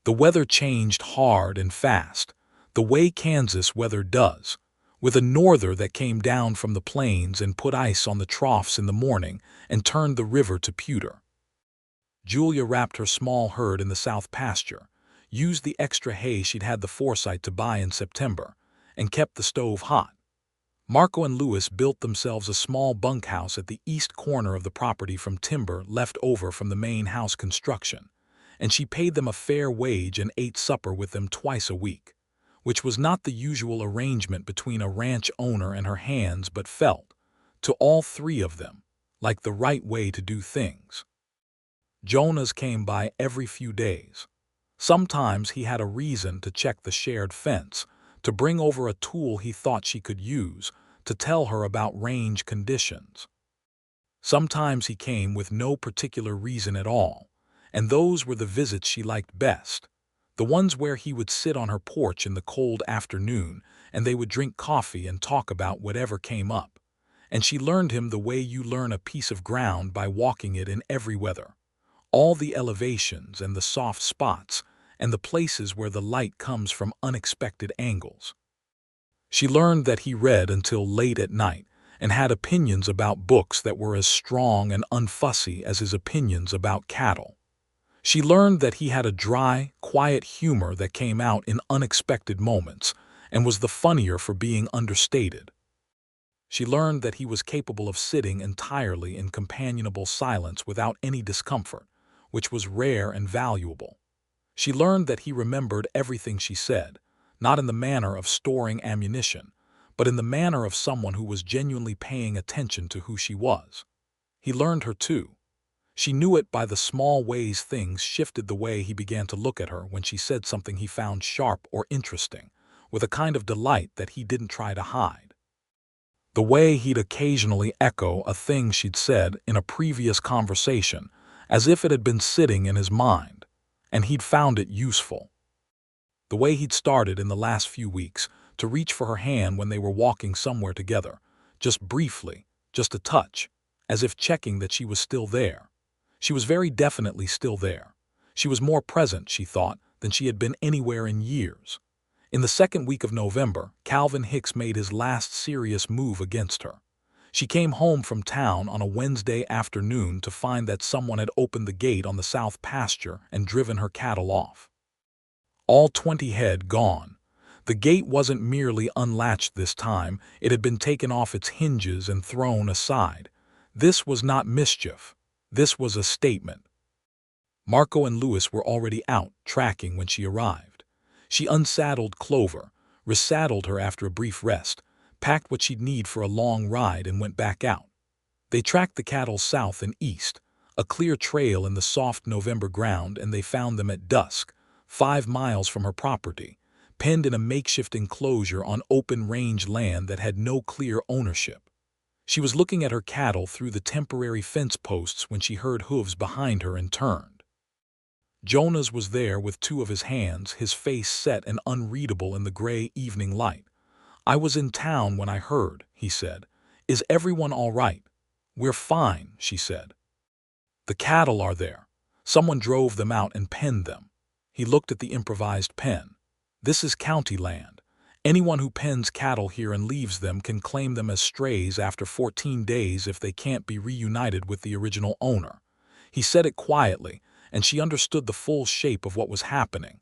The weather changed hard and fast, the way Kansas weather does, with a norther that came down from the plains and put ice on the troughs in the morning and turned the river to pewter. Julia wrapped her small herd in the south pasture, used the extra hay she'd had the foresight to buy in September, and kept the stove hot. Marco and Louis built themselves a small bunkhouse at the east corner of the property from timber left over from the main house construction, and she paid them a fair wage and ate supper with them twice a week, which was not the usual arrangement between a ranch owner and her hands, but felt, to all three of them, like the right way to do things. Jonas came by every few days. Sometimes he had a reason to check the shared fence, to bring over a tool he thought she could use, to tell her about range conditions. Sometimes he came with no particular reason at all, and those were the visits she liked best, the ones where he would sit on her porch in the cold afternoon and they would drink coffee and talk about whatever came up, and she learned him the way you learn a piece of ground by walking it in every weather, all the elevations and the soft spots, and the places where the light comes from unexpected angles. She learned that he read until late at night and had opinions about books that were as strong and unfussy as his opinions about cattle. She learned that he had a dry, quiet humor that came out in unexpected moments and was the funnier for being understated. She learned that he was capable of sitting entirely in companionable silence without any discomfort, which was rare and valuable. She learned that he remembered everything she said, not in the manner of storing ammunition, but in the manner of someone who was genuinely paying attention to who she was. He learned her too. She knew it by the small ways things shifted the way he began to look at her when she said something he found sharp or interesting, with a kind of delight that he didn't try to hide. The way he'd occasionally echo a thing she'd said in a previous conversation, as if it had been sitting in his mind, and he'd found it useful. The way he'd started in the last few weeks to reach for her hand when they were walking somewhere together, just briefly, just a touch, as if checking that she was still there. She was very definitely still there. She was more present, she thought, than she had been anywhere in years. In the second week of November, Calvin Hicks made his last serious move against her. She came home from town on a Wednesday afternoon to find that someone had opened the gate on the south pasture and driven her cattle off. All 20 head gone. The gate wasn't merely unlatched this time, it had been taken off its hinges and thrown aside. This was not mischief. This was a statement. Marco and Louis were already out, tracking when she arrived. She unsaddled Clover, resaddled her after a brief rest, packed what she'd need for a long ride and went back out. They tracked the cattle south and east, a clear trail in the soft November ground, and they found them at dusk, 5 miles from her property, penned in a makeshift enclosure on open range land that had no clear ownership. She was looking at her cattle through the temporary fence posts when she heard hooves behind her and turned. Jonas was there with two of his hands, his face set and unreadable in the gray evening light. "I was in town when I heard," he said. "Is everyone all right?" "We're fine," she said. "The cattle are there. Someone drove them out and penned them." He looked at the improvised pen. "This is county land. Anyone who pens cattle here and leaves them can claim them as strays after 14 days if they can't be reunited with the original owner." He said it quietly, and she understood the full shape of what was happening.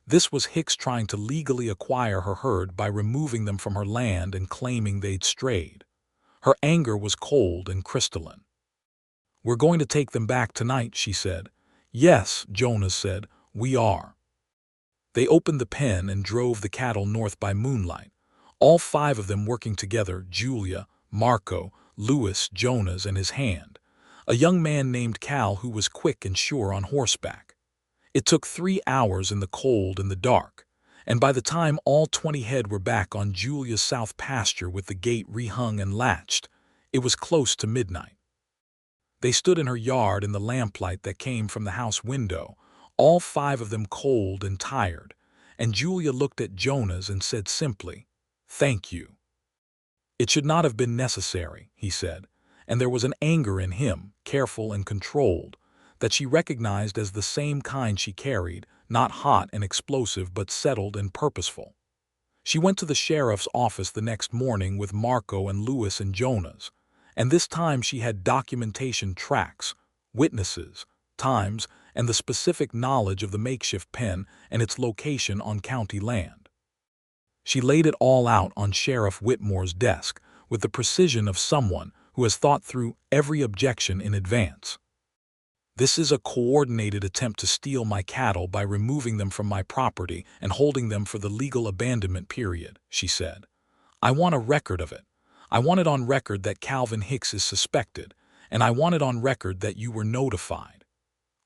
This was Hicks trying to legally acquire her herd by removing them from her land and claiming they'd strayed. Her anger was cold and crystalline. "We're going to take them back tonight," she said. "Yes," Jonas said, "we are." They opened the pen and drove the cattle north by moonlight, all 5 of them working together: Julia, Marco, Louis, Jonas, and his hand, a young man named Cal who was quick and sure on horseback. It took 3 hours in the cold and the dark, and by the time all 20 head were back on Julia's south pasture with the gate rehung and latched, it was close to midnight. They stood in her yard in the lamplight that came from the house window, all 5 of them cold and tired, and Julia looked at Jonas and said simply, "Thank you." "It should not have been necessary," he said, and there was an anger in him, careful and controlled, that she recognized as the same kind she carried, not hot and explosive but settled and purposeful. She went to the sheriff's office the next morning with Marco and Louis and Jonas, and this time she had documentation, tracks, witnesses, times, and the specific knowledge of the makeshift pen and its location on county land. She laid it all out on Sheriff Whitmore's desk with the precision of someone who has thought through every objection in advance. "This is a coordinated attempt to steal my cattle by removing them from my property and holding them for the legal abandonment period," she said. "I want a record of it. I want it on record that Calvin Hicks is suspected, and I want it on record that you were notified."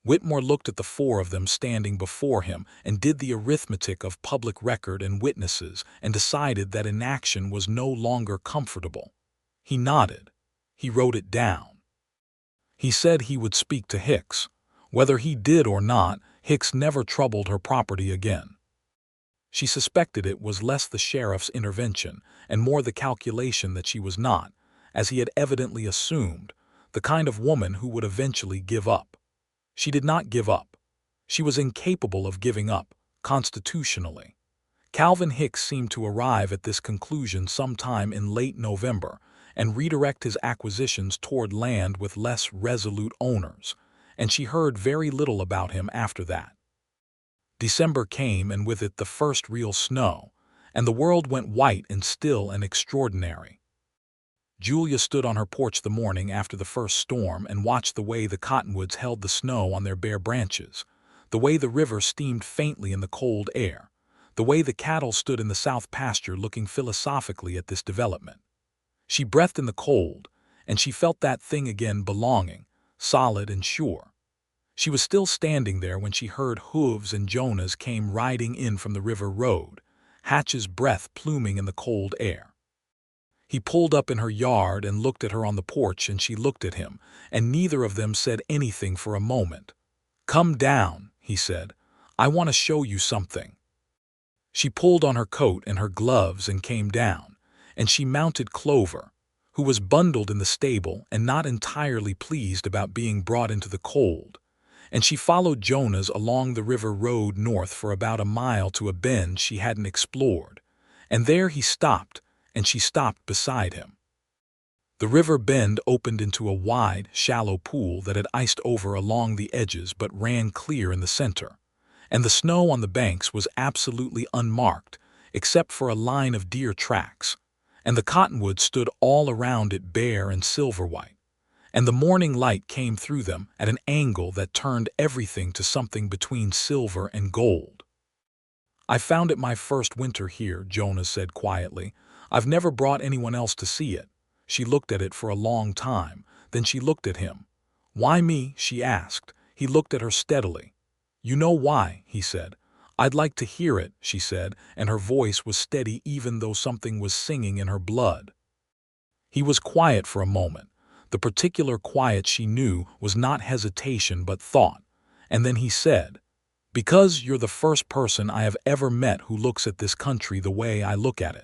Whitmore looked at the 4 of them standing before him and did the arithmetic of public record and witnesses and decided that inaction was no longer comfortable. He nodded. He wrote it down. He said he would speak to Hicks. Whether he did or not, Hicks never troubled her property again. She suspected it was less the sheriff's intervention and more the calculation that she was not, as he had evidently assumed, the kind of woman who would eventually give up. She did not give up. She was incapable of giving up, constitutionally. Calvin Hicks seemed to arrive at this conclusion sometime in late November and redirect his acquisitions toward land with less resolute owners, and she heard very little about him after that. December came, and with it the first real snow, and the world went white and still and extraordinary. Julia stood on her porch the morning after the first storm and watched the way the cottonwoods held the snow on their bare branches, the way the river steamed faintly in the cold air, the way the cattle stood in the south pasture looking philosophically at this development. She breathed in the cold, and she felt that thing again, belonging, solid and sure. She was still standing there when she heard hooves and Jonas came riding in from the river road, Hatch's breath pluming in the cold air. He pulled up in her yard and looked at her on the porch, and she looked at him, and neither of them said anything for a moment. "Come down," he said. "I want to show you something." She pulled on her coat and her gloves and came down, and she mounted Clover, who was bundled in the stable and not entirely pleased about being brought into the cold, and she followed Jonas along the river road north for about a mile to a bend she hadn't explored, and there he stopped, and she stopped beside him. The river bend opened into a wide, shallow pool that had iced over along the edges but ran clear in the center, and the snow on the banks was absolutely unmarked except for a line of deer tracks, and the cottonwoods stood all around it bare and silver-white, and the morning light came through them at an angle that turned everything to something between silver and gold. "I found it my first winter here," Jonas said quietly. "I've never brought anyone else to see it." She looked at it for a long time, then she looked at him. "Why me?" she asked. He looked at her steadily. "You know why," he said. "I'd like to hear it," she said, and her voice was steady even though something was singing in her blood. He was quiet for a moment. The particular quiet she knew was not hesitation but thought, and then he said, Because you're the first person I have ever met who looks at this country the way I look at it.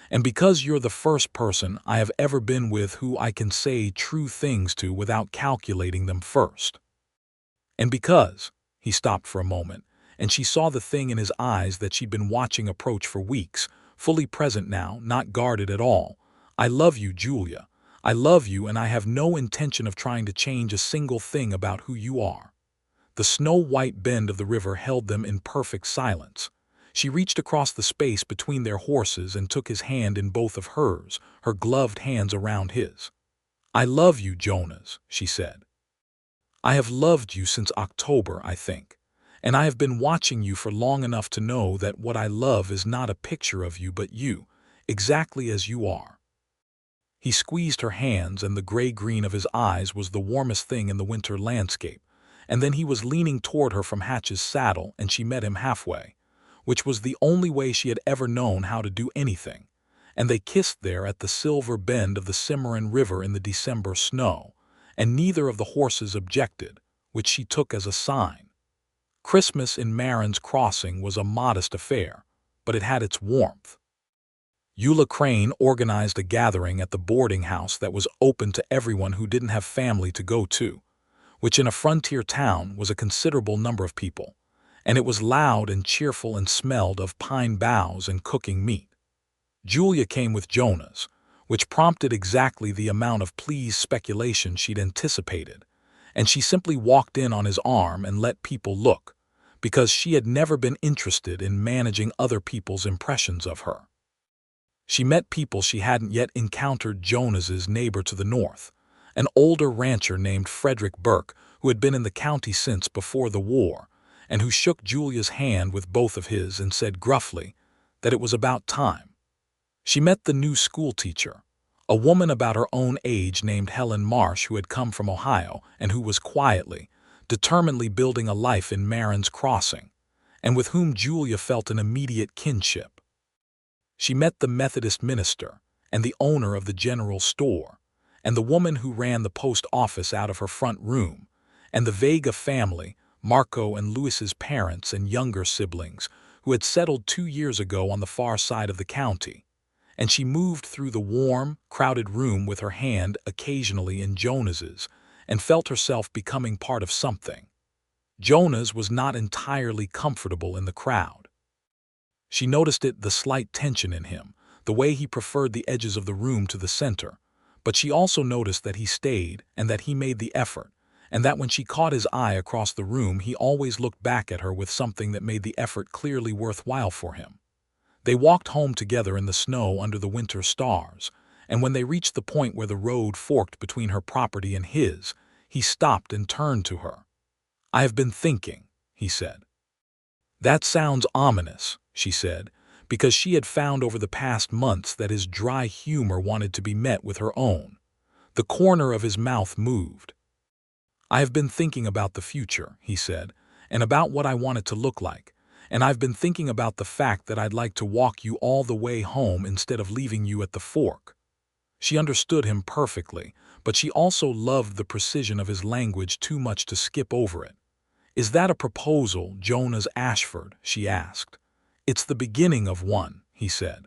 And because you're the first person I have ever been with who I can say true things to without calculating them first. And because, he stopped for a moment, and she saw the thing in his eyes that she'd been watching approach for weeks, fully present now, not guarded at all. I love you, Julia. I love you, and I have no intention of trying to change a single thing about who you are. The snow-white bend of the river held them in perfect silence. She reached across the space between their horses and took his hand in both of hers, her gloved hands around his. I love you, Jonas, she said. I have loved you since October, I think, and I have been watching you for long enough to know that what I love is not a picture of you but you, exactly as you are. He squeezed her hands, and the gray-green of his eyes was the warmest thing in the winter landscape, and then he was leaning toward her from Hatch's saddle, and she met him halfway, which was the only way she had ever known how to do anything, and they kissed there at the silver bend of the Cimarron River in the December snow, and neither of the horses objected, which she took as a sign. Christmas in Marin's Crossing was a modest affair, but it had its warmth. Eula Crane organized a gathering at the boarding house that was open to everyone who didn't have family to go to, which in a frontier town was a considerable number of people, and it was loud and cheerful and smelled of pine boughs and cooking meat. Julia came with Jonas, which prompted exactly the amount of pleased speculation she'd anticipated, and she simply walked in on his arm and let people look, because she had never been interested in managing other people's impressions of her. She met people she hadn't yet encountered: Jonas's neighbor to the north, an older rancher named Frederick Burke, who had been in the county since before the war, and who shook Julia's hand with both of his and said gruffly that it was about time. She met the new schoolteacher, a woman about her own age named Helen Marsh, who had come from Ohio and who was quietly, determinedly building a life in Marin's Crossing, and with whom Julia felt an immediate kinship. She met the Methodist minister and the owner of the general store, and the woman who ran the post office out of her front room, and the Vega family, Marco and Louis's parents and younger siblings, who had settled 2 years ago on the far side of the county. And she moved through the warm, crowded room with her hand occasionally in Jonas's, and felt herself becoming part of something. Jonas was not entirely comfortable in the crowd. She noticed it, the slight tension in him, the way he preferred the edges of the room to the center, but she also noticed that he stayed and that he made the effort, and that when she caught his eye across the room he always looked back at her with something that made the effort clearly worthwhile for him. They walked home together in the snow under the winter stars, and when they reached the point where the road forked between her property and his, he stopped and turned to her. I have been thinking, he said. That sounds ominous, she said, because she had found over the past months that his dry humor wanted to be met with her own. The corner of his mouth moved. I have been thinking about the future, he said, and about what I want it to look like. And I've been thinking about the fact that I'd like to walk you all the way home instead of leaving you at the fork. She understood him perfectly, but she also loved the precision of his language too much to skip over it. Is that a proposal, Jonas Ashford? She asked. It's the beginning of one, he said.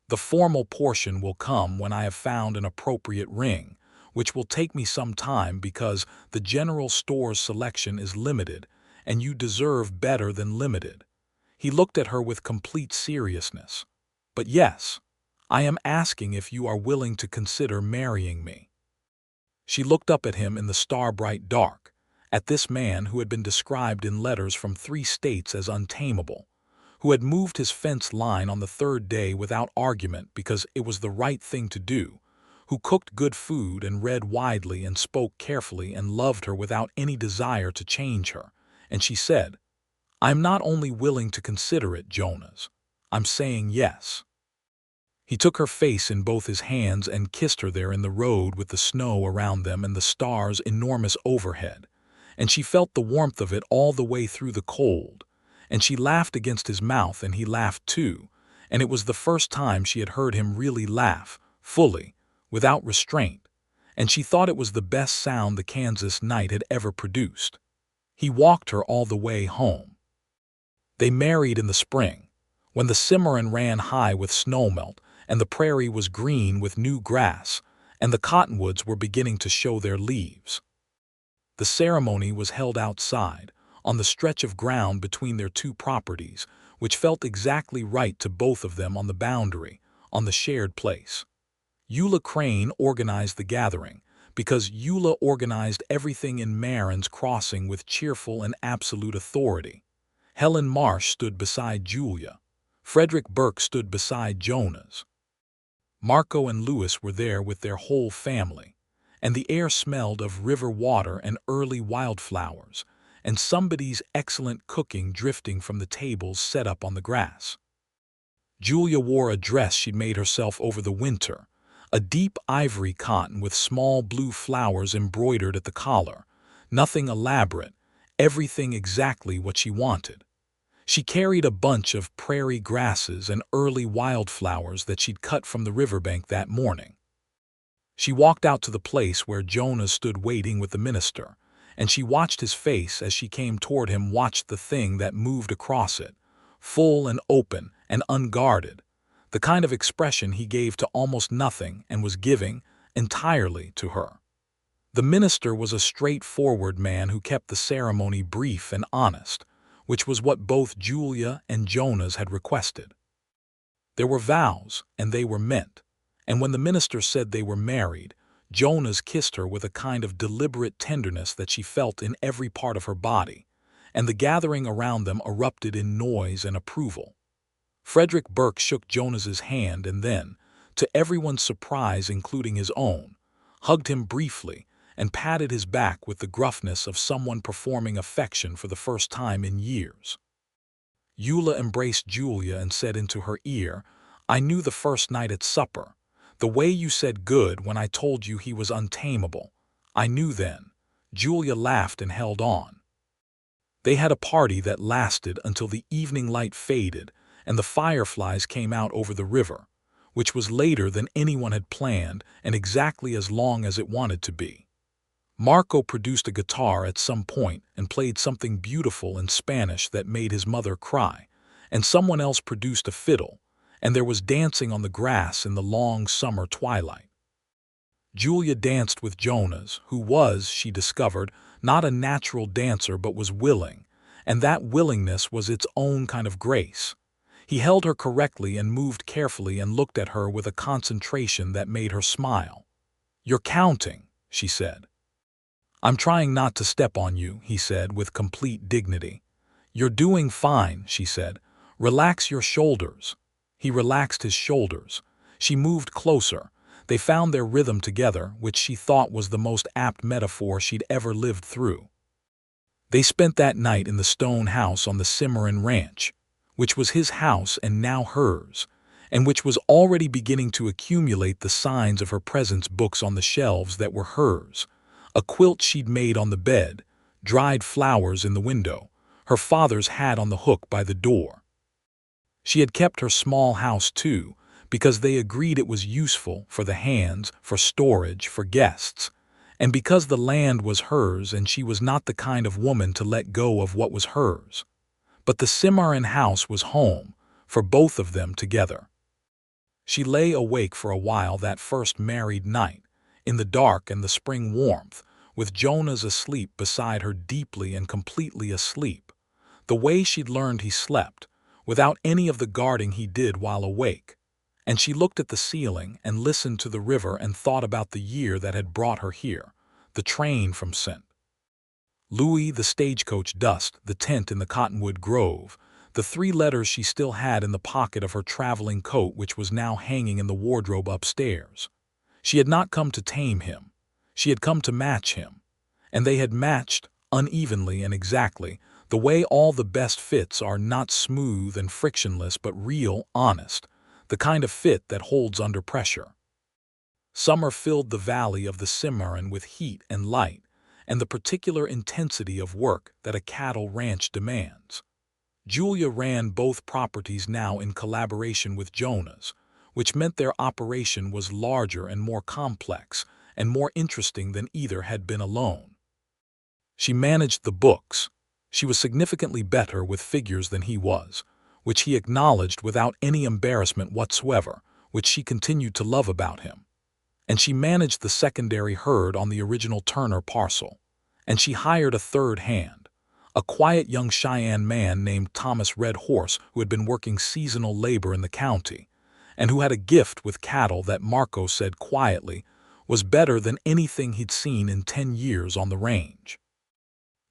The formal portion will come when I have found an appropriate ring, which will take me some time because the general store's selection is limited, and you deserve better than limited. He looked at her with complete seriousness. But yes, I am asking if you are willing to consider marrying me. She looked up at him in the star-bright dark, at this man who had been described in letters from 3 states as untameable, who had moved his fence line on the 3rd day without argument because it was the right thing to do, who cooked good food and read widely and spoke carefully and loved her without any desire to change her. And she said, I'm not only willing to consider it, Jonas. I'm saying yes. He took her face in both his hands and kissed her there in the road with the snow around them and the stars enormous overhead, and she felt the warmth of it all the way through the cold, and she laughed against his mouth and he laughed too, and it was the first time she had heard him really laugh, fully, without restraint, and she thought it was the best sound the Kansas night had ever produced. He walked her all the way home. They married in the spring, when the Cimarron ran high with snowmelt, and the prairie was green with new grass, and the cottonwoods were beginning to show their leaves. The ceremony was held outside, on the stretch of ground between their two properties, which felt exactly right to both of them on the boundary, on the shared place. Eula Crane organized the gathering, because Eula organized everything in Marin's Crossing with cheerful and absolute authority. Helen Marsh stood beside Julia. Frederick Burke stood beside Jonas. Marco and Louis were there with their whole family, and the air smelled of river water and early wildflowers, and somebody's excellent cooking drifting from the tables set up on the grass. Julia wore a dress she'd made herself over the winter, a deep ivory cotton with small blue flowers embroidered at the collar, nothing elaborate, everything exactly what she wanted. She carried a bunch of prairie grasses and early wildflowers that she'd cut from the riverbank that morning. She walked out to the place where Jonas stood waiting with the minister, and she watched his face as she came toward him, watched the thing that moved across it, full and open and unguarded, the kind of expression he gave to almost nothing and was giving entirely to her. The minister was a straightforward man who kept the ceremony brief and honest, which was what both Julia and Jonas had requested. There were vows, and they were meant, and when the minister said they were married, Jonas kissed her with a kind of deliberate tenderness that she felt in every part of her body, and the gathering around them erupted in noise and approval. Frederick Burke shook Jonas's hand and then, to everyone's surprise including his own, hugged him briefly and patted his back with the gruffness of someone performing affection for the first time in years. Eula embraced Julia and said into her ear, "I knew the first night at supper, the way you said good when I told you he was untameable. I knew then." Julia laughed and held on. They had a party that lasted until the evening light faded and the fireflies came out over the river, which was later than anyone had planned and exactly as long as it wanted to be. Marco produced a guitar at some point and played something beautiful in Spanish that made his mother cry, and someone else produced a fiddle, and there was dancing on the grass in the long summer twilight. Julia danced with Jonas, who was, she discovered, not a natural dancer but was willing, and that willingness was its own kind of grace. He held her correctly and moved carefully and looked at her with a concentration that made her smile. "You're counting," she said. "I'm trying not to step on you," he said with complete dignity. "You're doing fine," she said. "Relax your shoulders." He relaxed his shoulders. She moved closer. They found their rhythm together, which she thought was the most apt metaphor she'd ever lived through. They spent that night in the stone house on the Cimarron ranch, which was his house and now hers, and which was already beginning to accumulate the signs of her presence: books on the shelves that were hers, a quilt she'd made on the bed, dried flowers in the window, her father's hat on the hook by the door. She had kept her small house too, because they agreed it was useful for the hands, for storage, for guests, and because the land was hers and she was not the kind of woman to let go of what was hers. But the Cimarron house was home, for both of them together. She lay awake for a while that first married night, in the dark and the spring warmth, with Jonas asleep beside her, deeply and completely asleep, the way she'd learned he slept, without any of the guarding he did while awake. And she looked at the ceiling and listened to the river and thought about the year that had brought her here, the train from St. Louis, the stagecoach dust, the tent in the cottonwood grove, the 3 letters she still had in the pocket of her traveling coat which was now hanging in the wardrobe upstairs. She had not come to tame him. She had come to match him. And they had matched, unevenly and exactly, the way all the best fits are, not smooth and frictionless but real, honest, the kind of fit that holds under pressure. Summer filled the valley of the Cimarron with heat and light, and the particular intensity of work that a cattle ranch demands. Julia ran both properties now in collaboration with Jonas, which meant their operation was larger and more complex and more interesting than either had been alone. She managed the books, She was significantly better with figures than he was, which he acknowledged without any embarrassment whatsoever, which she continued to love about him. And she managed the secondary herd on the original Turner parcel. And she hired a third hand, a quiet young Cheyenne man named Thomas Red Horse, who had been working seasonal labor in the county, and who had a gift with cattle that Marco said quietly was better than anything he'd seen in 10 years on the range.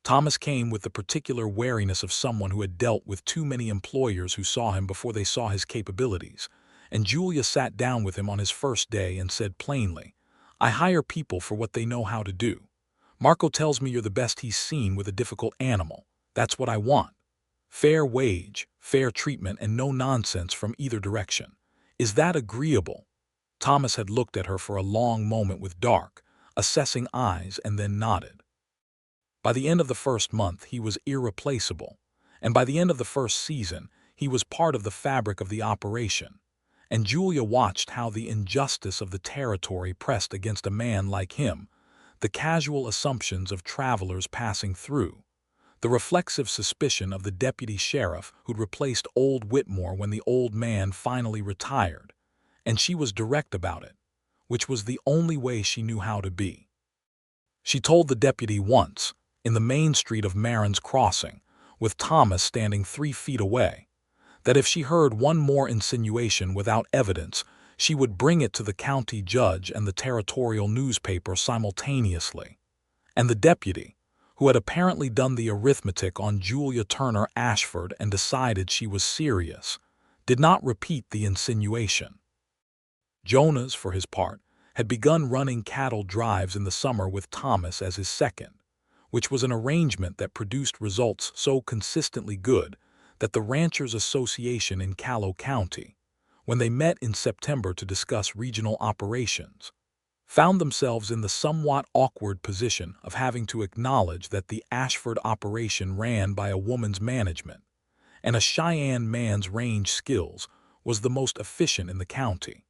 Thomas came with the particular wariness of someone who had dealt with too many employers who saw him before they saw his capabilities, and Julia sat down with him on his first day and said plainly, "I hire people for what they know how to do. Marco tells me you're the best he's seen with a difficult animal. That's what I want. Fair wage, fair treatment, and no nonsense from either direction. Is that agreeable?" Thomas had looked at her for a long moment with dark, assessing eyes and then nodded. By the end of the first month, he was irreplaceable, and by the end of the first season, he was part of the fabric of the operation. And Julia watched how the injustice of the territory pressed against a man like him, the casual assumptions of travelers passing through, the reflexive suspicion of the deputy sheriff who'd replaced old Whitmore when the old man finally retired, and she was direct about it, which was the only way she knew how to be. She told the deputy once, in the main street of Marin's Crossing, with Thomas standing 3 feet away, that if she heard one more insinuation without evidence, she would bring it to the county judge and the territorial newspaper simultaneously. And the deputy, who had apparently done the arithmetic on Julia Turner Ashford and decided she was serious, did not repeat the insinuation. Jonas, for his part, had begun running cattle drives in the summer with Thomas as his second, which was an arrangement that produced results so consistently good that the Ranchers Association in Calhoun County, when they met in September to discuss regional operations, found themselves in the somewhat awkward position of having to acknowledge that the Ashford operation ran by a woman's management, and a Cheyenne man's range skills was the most efficient in the county.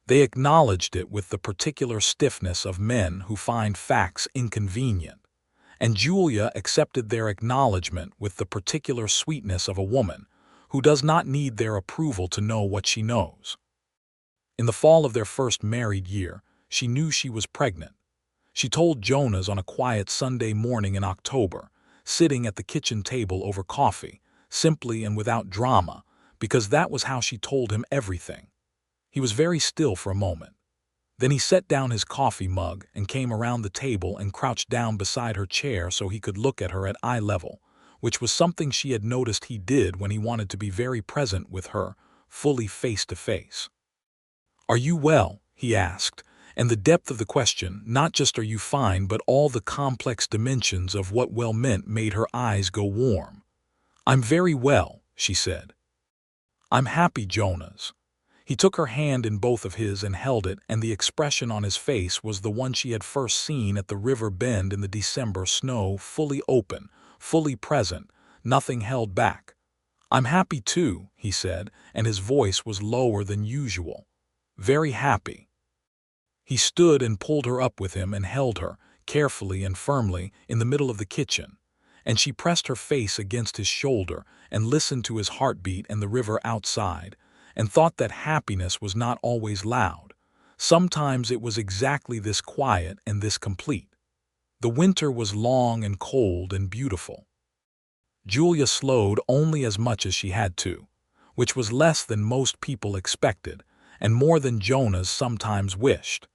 They acknowledged it with the particular stiffness of men who find facts inconvenient, and Julia accepted their acknowledgement with the particular sweetness of a woman who does not need their approval to know what she knows. In the fall of their first married year, she knew she was pregnant. She told Jonas on a quiet Sunday morning in October, sitting at the kitchen table over coffee, simply and without drama, because that was how she told him everything. He was very still for a moment. Then he set down his coffee mug and came around the table and crouched down beside her chair so he could look at her at eye level, which was something she had noticed he did when he wanted to be very present with her, fully face to face. "Are you well?" he asked, and the depth of the question, not just "are you fine," but all the complex dimensions of what well meant, made her eyes go warm. "I'm very well," she said. "I'm happy, Jonas." He took her hand in both of his and held it, and the expression on his face was the one she had first seen at the river bend in the December snow, fully open, fully present, nothing held back. "I'm happy too," he said, and his voice was lower than usual. "Very happy." He stood and pulled her up with him and held her, carefully and firmly, in the middle of the kitchen, and she pressed her face against his shoulder and listened to his heartbeat and the river outside, and thought that happiness was not always loud. Sometimes it was exactly this quiet and this complete. The winter was long and cold and beautiful. Julia slowed only as much as she had to, which was less than most people expected, and more than Jonas sometimes wished,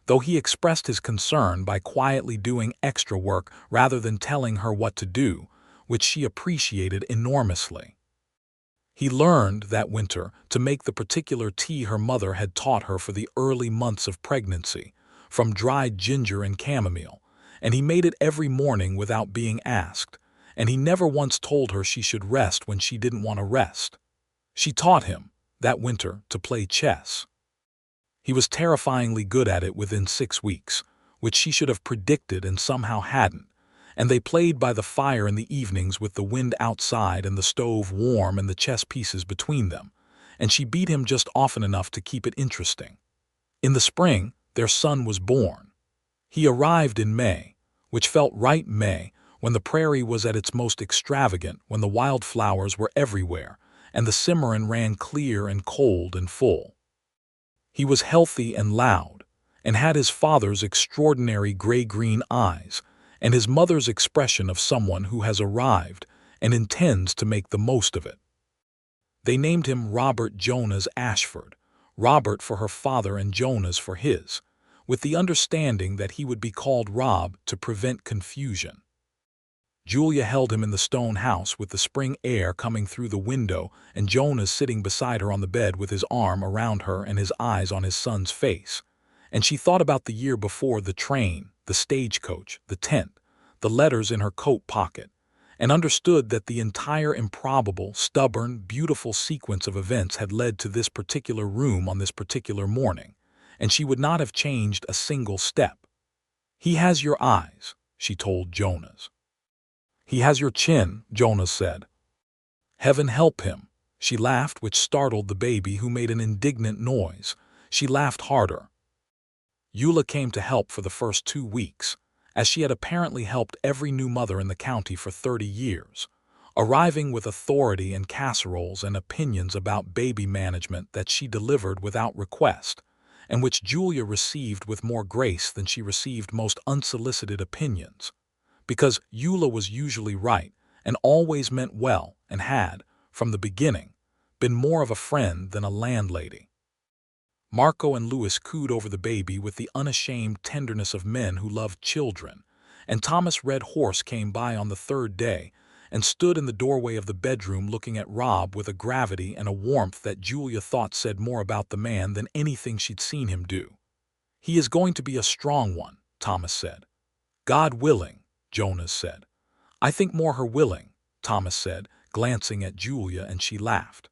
though he expressed his concern by quietly doing extra work rather than telling her what to do, which she appreciated enormously. He learned that winter to make the particular tea her mother had taught her for the early months of pregnancy, from dried ginger and chamomile, and he made it every morning without being asked, and he never once told her she should rest when she didn't want to rest. She taught him, that winter, to play chess. He was terrifyingly good at it within 6 weeks, which she should have predicted and somehow hadn't, and they played by the fire in the evenings with the wind outside and the stove warm and the chess pieces between them, and she beat him just often enough to keep it interesting. In the spring, their son was born. He arrived in May, which felt right May, when the prairie was at its most extravagant, when the wildflowers were everywhere, and the Cimarron ran clear and cold and full. He was healthy and loud, and had his father's extraordinary gray-green eyes, and his mother's expression of someone who has arrived and intends to make the most of it. They named him Robert Jonas Ashford, Robert for her father and Jonas for his, with the understanding that he would be called Rob to prevent confusion. Julia held him in the stone house with the spring air coming through the window and Jonas sitting beside her on the bed with his arm around her and his eyes on his son's face. And she thought about the year before, the train, the stagecoach, the tent, the letters in her coat pocket, and understood that the entire improbable, stubborn, beautiful sequence of events had led to this particular room on this particular morning, and she would not have changed a single step. "He has your eyes," she told Jonas. "He has your chin," Jonas said. "Heaven help him." She laughed, which startled the baby, who made an indignant noise. She laughed harder. Eula came to help for the first 2 weeks, as she had apparently helped every new mother in the county for 30 years, arriving with authority and casseroles and opinions about baby management that she delivered without request, and which Julia received with more grace than she received most unsolicited opinions, because Eula was usually right and always meant well and had, from the beginning, been more of a friend than a landlady. Marco and Louis cooed over the baby with the unashamed tenderness of men who love children, and Thomas Red Horse came by on the 3rd day and stood in the doorway of the bedroom looking at Rob with a gravity and a warmth that Julia thought said more about the man than anything she'd seen him do. "He is going to be a strong one," Thomas said. "God willing," Jonas said. "I think more her willing," Thomas said, glancing at Julia, and she laughed.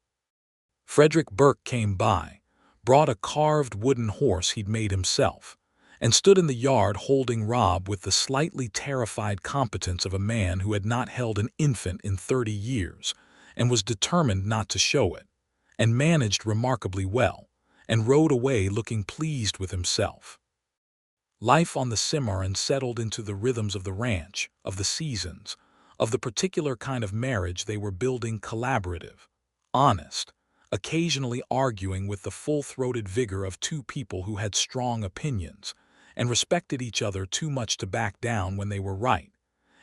Frederick Burke came by, brought a carved wooden horse he'd made himself, and stood in the yard holding Rob with the slightly terrified competence of a man who had not held an infant in 30 years and was determined not to show it, and managed remarkably well, and rode away looking pleased with himself. Life on the Cimarron settled into the rhythms of the ranch, of the seasons, of the particular kind of marriage they were building, collaborative, honest, occasionally arguing with the full-throated vigor of 2 people who had strong opinions and respected each other too much to back down when they were right,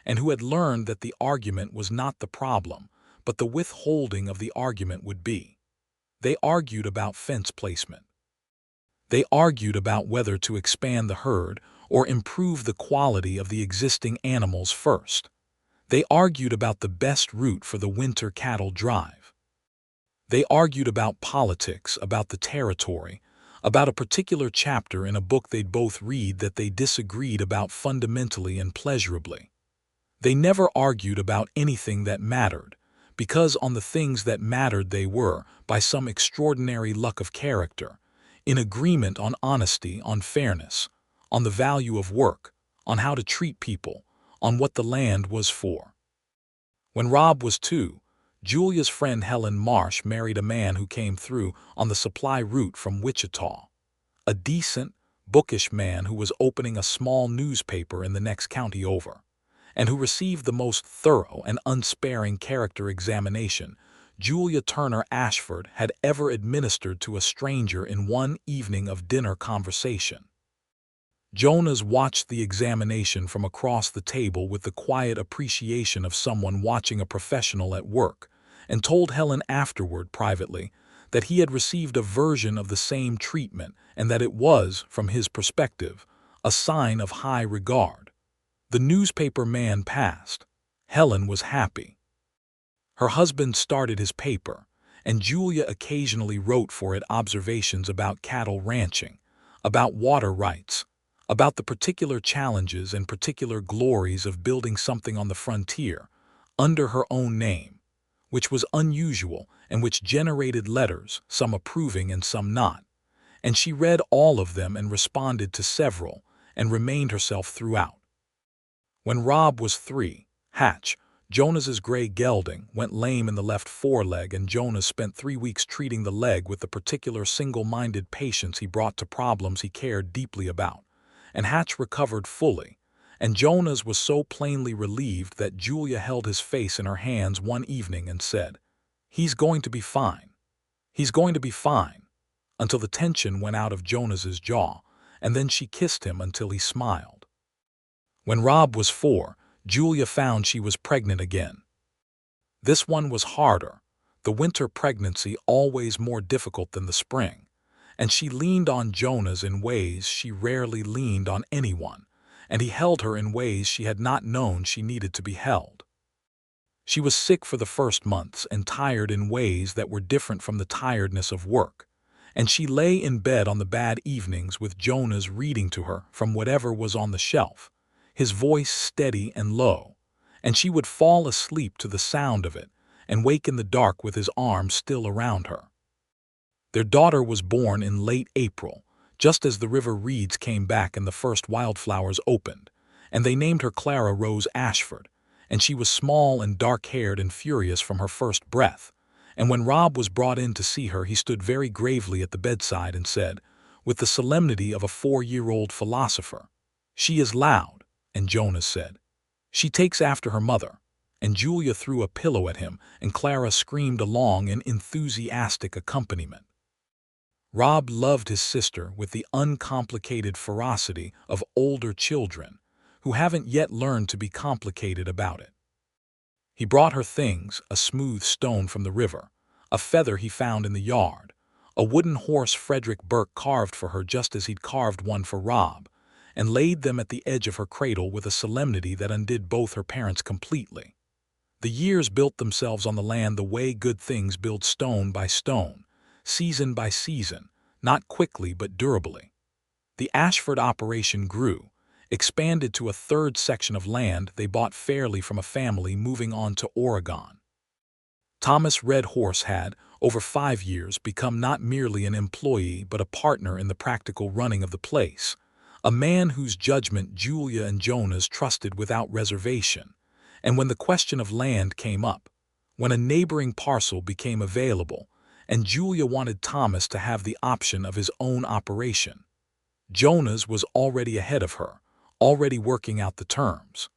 and who had learned that the argument was not the problem, but the withholding of the argument would be. They argued about fence placement. They argued about whether to expand the herd or improve the quality of the existing animals first. They argued about the best route for the winter cattle drive. They argued about politics, about the territory, about a particular chapter in a book they'd both read that they disagreed about fundamentally and pleasurably. They never argued about anything that mattered, because on the things that mattered they were, by some extraordinary luck of character, in agreement on honesty, on fairness, on the value of work, on how to treat people, on what the land was for. When Rob was 2, Julia's friend Helen Marsh married a man who came through on the supply route from Wichita, a decent, bookish man who was opening a small newspaper in the next county over, and who received the most thorough and unsparing character examination Julia Turner Ashford had ever administered to a stranger in one evening of dinner conversation. Jonas watched the examination from across the table with the quiet appreciation of someone watching a professional at work, and told Helen afterward privately that he had received a version of the same treatment and that it was, from his perspective, a sign of high regard. The newspaper man passed. Helen was happy. Her husband started his paper, and Julia occasionally wrote for it observations about cattle ranching, about water rights, about the particular challenges and particular glories of building something on the frontier, under her own name, which was unusual and which generated letters, some approving and some not, and she read all of them and responded to several, and remained herself throughout. When Rob was 3, Hatch, Jonas's gray gelding, went lame in the left foreleg, and Jonas spent 3 weeks treating the leg with the particular single-minded patience he brought to problems he cared deeply about, and Hatch recovered fully, And Jonas was so plainly relieved that Julia held his face in her hands one evening and said, "He's going to be fine. He's going to be fine," until the tension went out of Jonas's jaw, and then she kissed him until he smiled. When Rob was 4, Julia found she was pregnant again. This one was harder, the winter pregnancy always more difficult than the spring, and she leaned on Jonas in ways she rarely leaned on anyone, and he held her in ways she had not known she needed to be held. She was sick for the first months and tired in ways that were different from the tiredness of work, and she lay in bed on the bad evenings with Jonas reading to her from whatever was on the shelf, his voice steady and low, and she would fall asleep to the sound of it and wake in the dark with his arms still around her. Their daughter was born in late April, just as the river reeds came back and the first wildflowers opened, and they named her Clara Rose Ashford, and she was small and dark-haired and furious from her first breath. And when Rob was brought in to see her, he stood very gravely at the bedside and said, with the solemnity of a 4-year-old philosopher, "She is loud," and Jonas said, "She takes after her mother," and Julia threw a pillow at him, and Clara screamed along in enthusiastic accompaniment. Rob loved his sister with the uncomplicated ferocity of older children who haven't yet learned to be complicated about it. He brought her things, a smooth stone from the river, a feather he found in the yard, a wooden horse Frederick Burke carved for her just as he'd carved one for Rob, and laid them at the edge of her cradle with a solemnity that undid both her parents completely. The years built themselves on the land the way good things build stone by stone, season by season, not quickly but durably. The Ashford operation grew, expanded to a third section of land they bought fairly from a family moving on to Oregon. Thomas Red Horse had, over 5 years, become not merely an employee but a partner in the practical running of the place, a man whose judgment Julia and Jonas trusted without reservation. And when the question of land came up, when a neighboring parcel became available, and Julia wanted Thomas to have the option of his own operation, Jonas was already ahead of her, already working out the terms.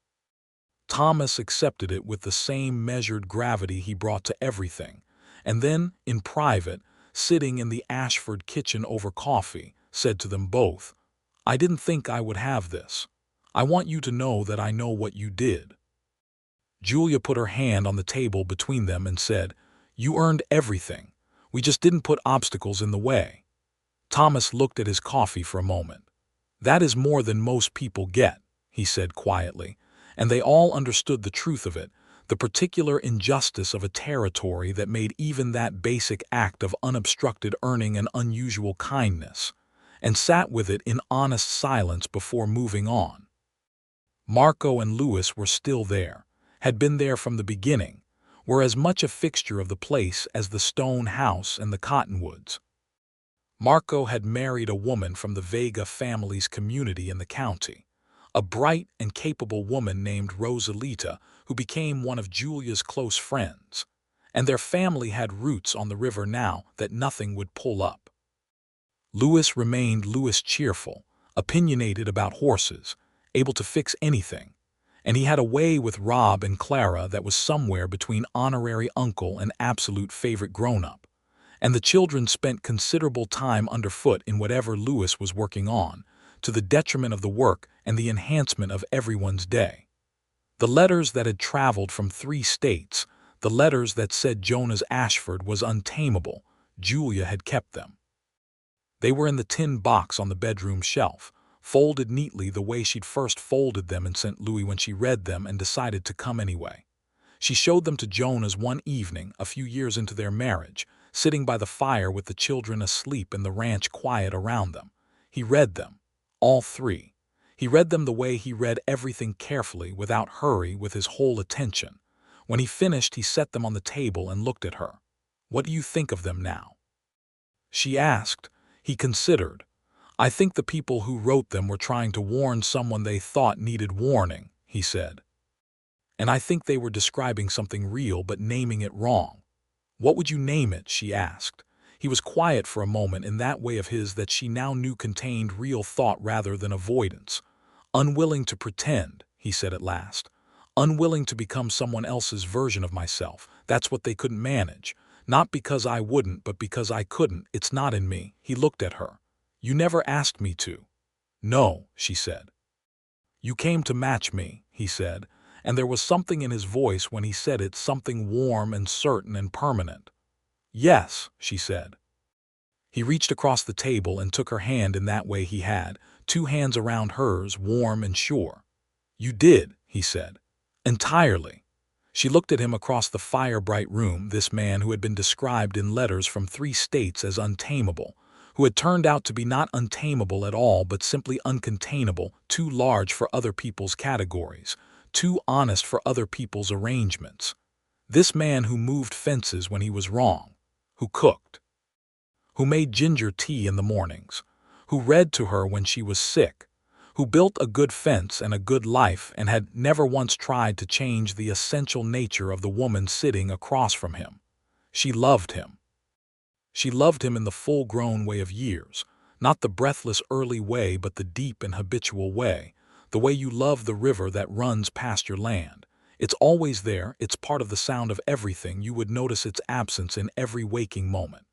Thomas accepted it with the same measured gravity he brought to everything, and then, in private, sitting in the Ashford kitchen over coffee, said to them both, "I didn't think I would have this. I want you to know that I know what you did." Julia put her hand on the table between them and said, "You earned everything. We just didn't put obstacles in the way." Thomas looked at his coffee for a moment. "That is more than most people get," he said quietly, and they all understood the truth of it, the particular injustice of a territory that made even that basic act of unobstructed earning an unusual kindness, and sat with it in honest silence before moving on. Marco and Louis were still there, had been there from the beginning, were as much a fixture of the place as the stone house and the cottonwoods. Marco had married a woman from the Vega family's community in the county, a bright and capable woman named Rosalita, who became one of Julia's close friends, and their family had roots on the river now that nothing would pull up. Louis remained Louis, cheerful, opinionated about horses, able to fix anything, and he had a way with Rob and Clara that was somewhere between honorary uncle and absolute favorite grown-up, and the children spent considerable time underfoot in whatever Louis was working on, to the detriment of the work and the enhancement of everyone's day. The letters that had traveled from 3 states, the letters that said Jonas Ashford was untameable, Julia had kept them. They were in the tin box on the bedroom shelf, folded neatly the way she'd first folded them and sent Louis when she read them and decided to come anyway. She showed them to Jonas one evening, a few years into their marriage, sitting by the fire with the children asleep and the ranch quiet around them. He read them, all 3. He read them the way he read everything, carefully, without hurry, with his whole attention. When he finished, he set them on the table and looked at her. "What do you think of them now?" she asked. He considered. "I think the people who wrote them were trying to warn someone they thought needed warning," he said. "And I think they were describing something real but naming it wrong." "What would you name it?" she asked. He was quiet for a moment in that way of his that she now knew contained real thought rather than avoidance. Unwilling to pretend, he said at last. Unwilling to become someone else's version of myself. That's what they couldn't manage. Not because I wouldn't, but because I couldn't. It's not in me. He looked at her. You never asked me to. No, she said. You came to match me, he said, and there was something in his voice when he said it, something warm and certain and permanent. Yes, she said. He reached across the table and took her hand in that way he had, 2 hands around hers, warm and sure. You did, he said. Entirely. She looked at him across the fire-bright room, this man who had been described in letters from 3 states as untamable, who had turned out to be not untamable at all but simply uncontainable, too large for other people's categories, too honest for other people's arrangements. This man who moved fences when he was wrong, who cooked, who made ginger tea in the mornings, who read to her when she was sick, who built a good fence and a good life and had never once tried to change the essential nature of the woman sitting across from him. She loved him. She loved him in the full-grown way of years, not the breathless early way but the deep and habitual way, the way you love the river that runs past your land. It's always there, it's part of the sound of everything, you would notice its absence in every waking moment.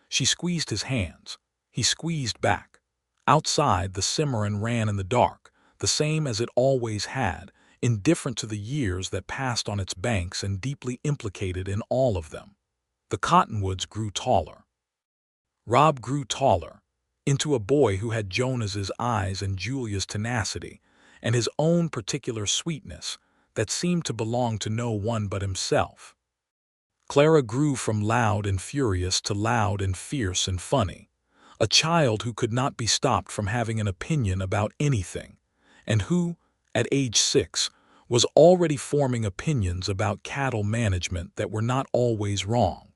She squeezed his hands. He squeezed back. Outside, the Cimarron ran in the dark, the same as it always had, indifferent to the years that passed on its banks and deeply implicated in all of them. The cottonwoods grew taller. Rob grew taller, into a boy who had Jonas's eyes and Julia's tenacity, and his own particular sweetness that seemed to belong to no one but himself. Clara grew from loud and furious to loud and fierce and funny, a child who could not be stopped from having an opinion about anything, and who, at age 6, was already forming opinions about cattle management that were not always wrong.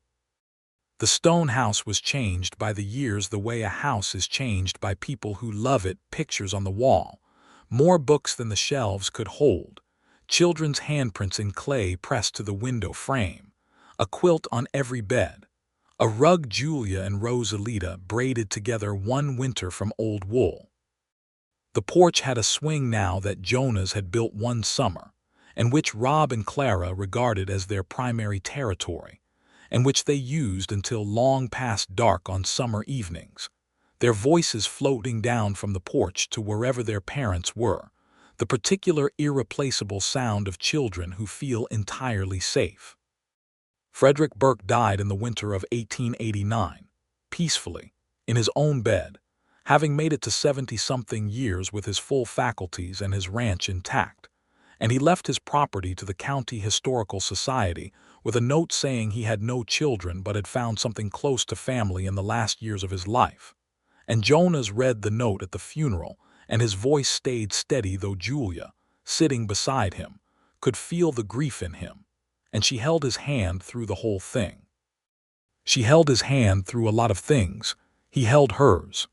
The stone house was changed by the years the way a house is changed by people who love it, pictures on the wall, more books than the shelves could hold, children's handprints in clay pressed to the window frame, a quilt on every bed, a rug Julia and Rosalita braided together one winter from old wool. The porch had a swing now that Jonas had built one summer, and which Rob and Clara regarded as their primary territory, and which they used until long past dark on summer evenings, their voices floating down from the porch to wherever their parents were, the particular irreplaceable sound of children who feel entirely safe. Frederick Burke died in the winter of 1889, peacefully, in his own bed, having made it to 70-something years with his full faculties and his ranch intact, and he left his property to the County Historical Society with a note saying he had no children but had found something close to family in the last years of his life. And Jonas read the note at the funeral, and his voice stayed steady, though Julia, sitting beside him, could feel the grief in him, and she held his hand through the whole thing. She held his hand through a lot of things. He held hers.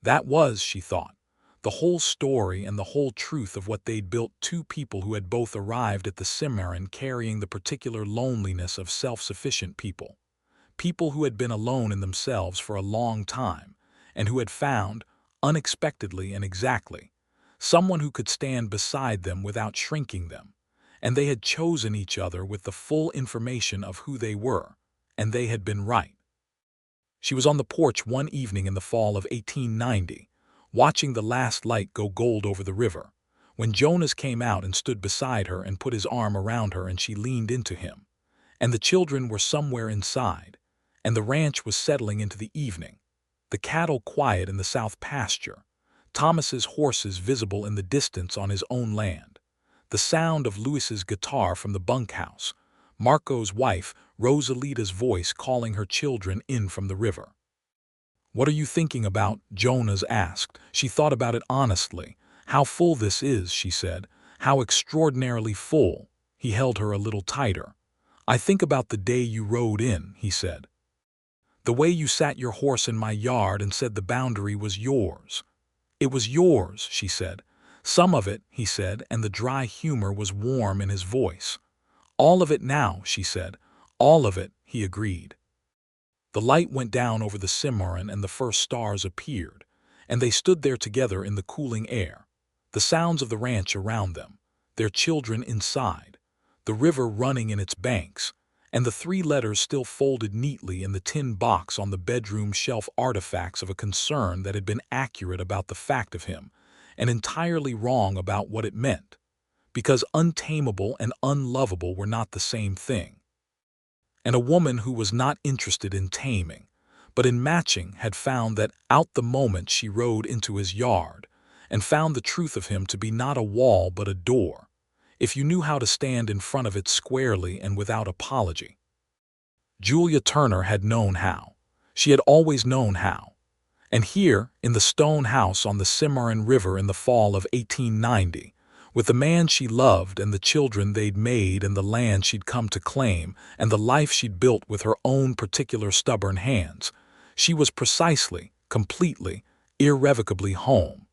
That was, she thought, the whole story and the whole truth of what they'd built, 2 people who had both arrived at the Cimarron carrying the particular loneliness of self-sufficient people, people who had been alone in themselves for a long time, and who had found, unexpectedly and exactly, someone who could stand beside them without shrinking them, and they had chosen each other with the full information of who they were, and they had been right. She was on the porch one evening in the fall of 1890, watching the last light go gold over the river, when Jonas came out and stood beside her and put his arm around her, and she leaned into him, and the children were somewhere inside, and the ranch was settling into the evening, the cattle quiet in the south pasture, Thomas's horses visible in the distance on his own land, the sound of Louis's guitar from the bunkhouse, Marco's wife, Rosalita's voice calling her children in from the river. "What are you thinking about?" Jonas asked. She thought about it honestly. "How full this is," she said. "How extraordinarily full." He held her a little tighter. "I think about the day you rode in," he said. "The way you sat your horse in my yard and said the boundary was yours." "It was yours," she said. "Some of it," he said, and the dry humor was warm in his voice. "All of it now," she said. "All of it," he agreed. The light went down over the Cimarron and the first stars appeared, and they stood there together in the cooling air. The sounds of the ranch around them, their children inside, the river running in its banks, and the three letters still folded neatly in the tin box on the bedroom shelf, artifacts of a concern that had been accurate about the fact of him and entirely wrong about what it meant, because untamable and unlovable were not the same thing. And a woman who was not interested in taming, but in matching, had found that out the moment she rode into his yard, and found the truth of him to be not a wall but a door, if you knew how to stand in front of it squarely and without apology. Julia Turner had known how. She had always known how. And here, in the stone house on the Cimarron River in the fall of 1890, with the man she loved and the children they'd made and the land she'd come to claim and the life she'd built with her own particular stubborn hands, she was precisely, completely, irrevocably home.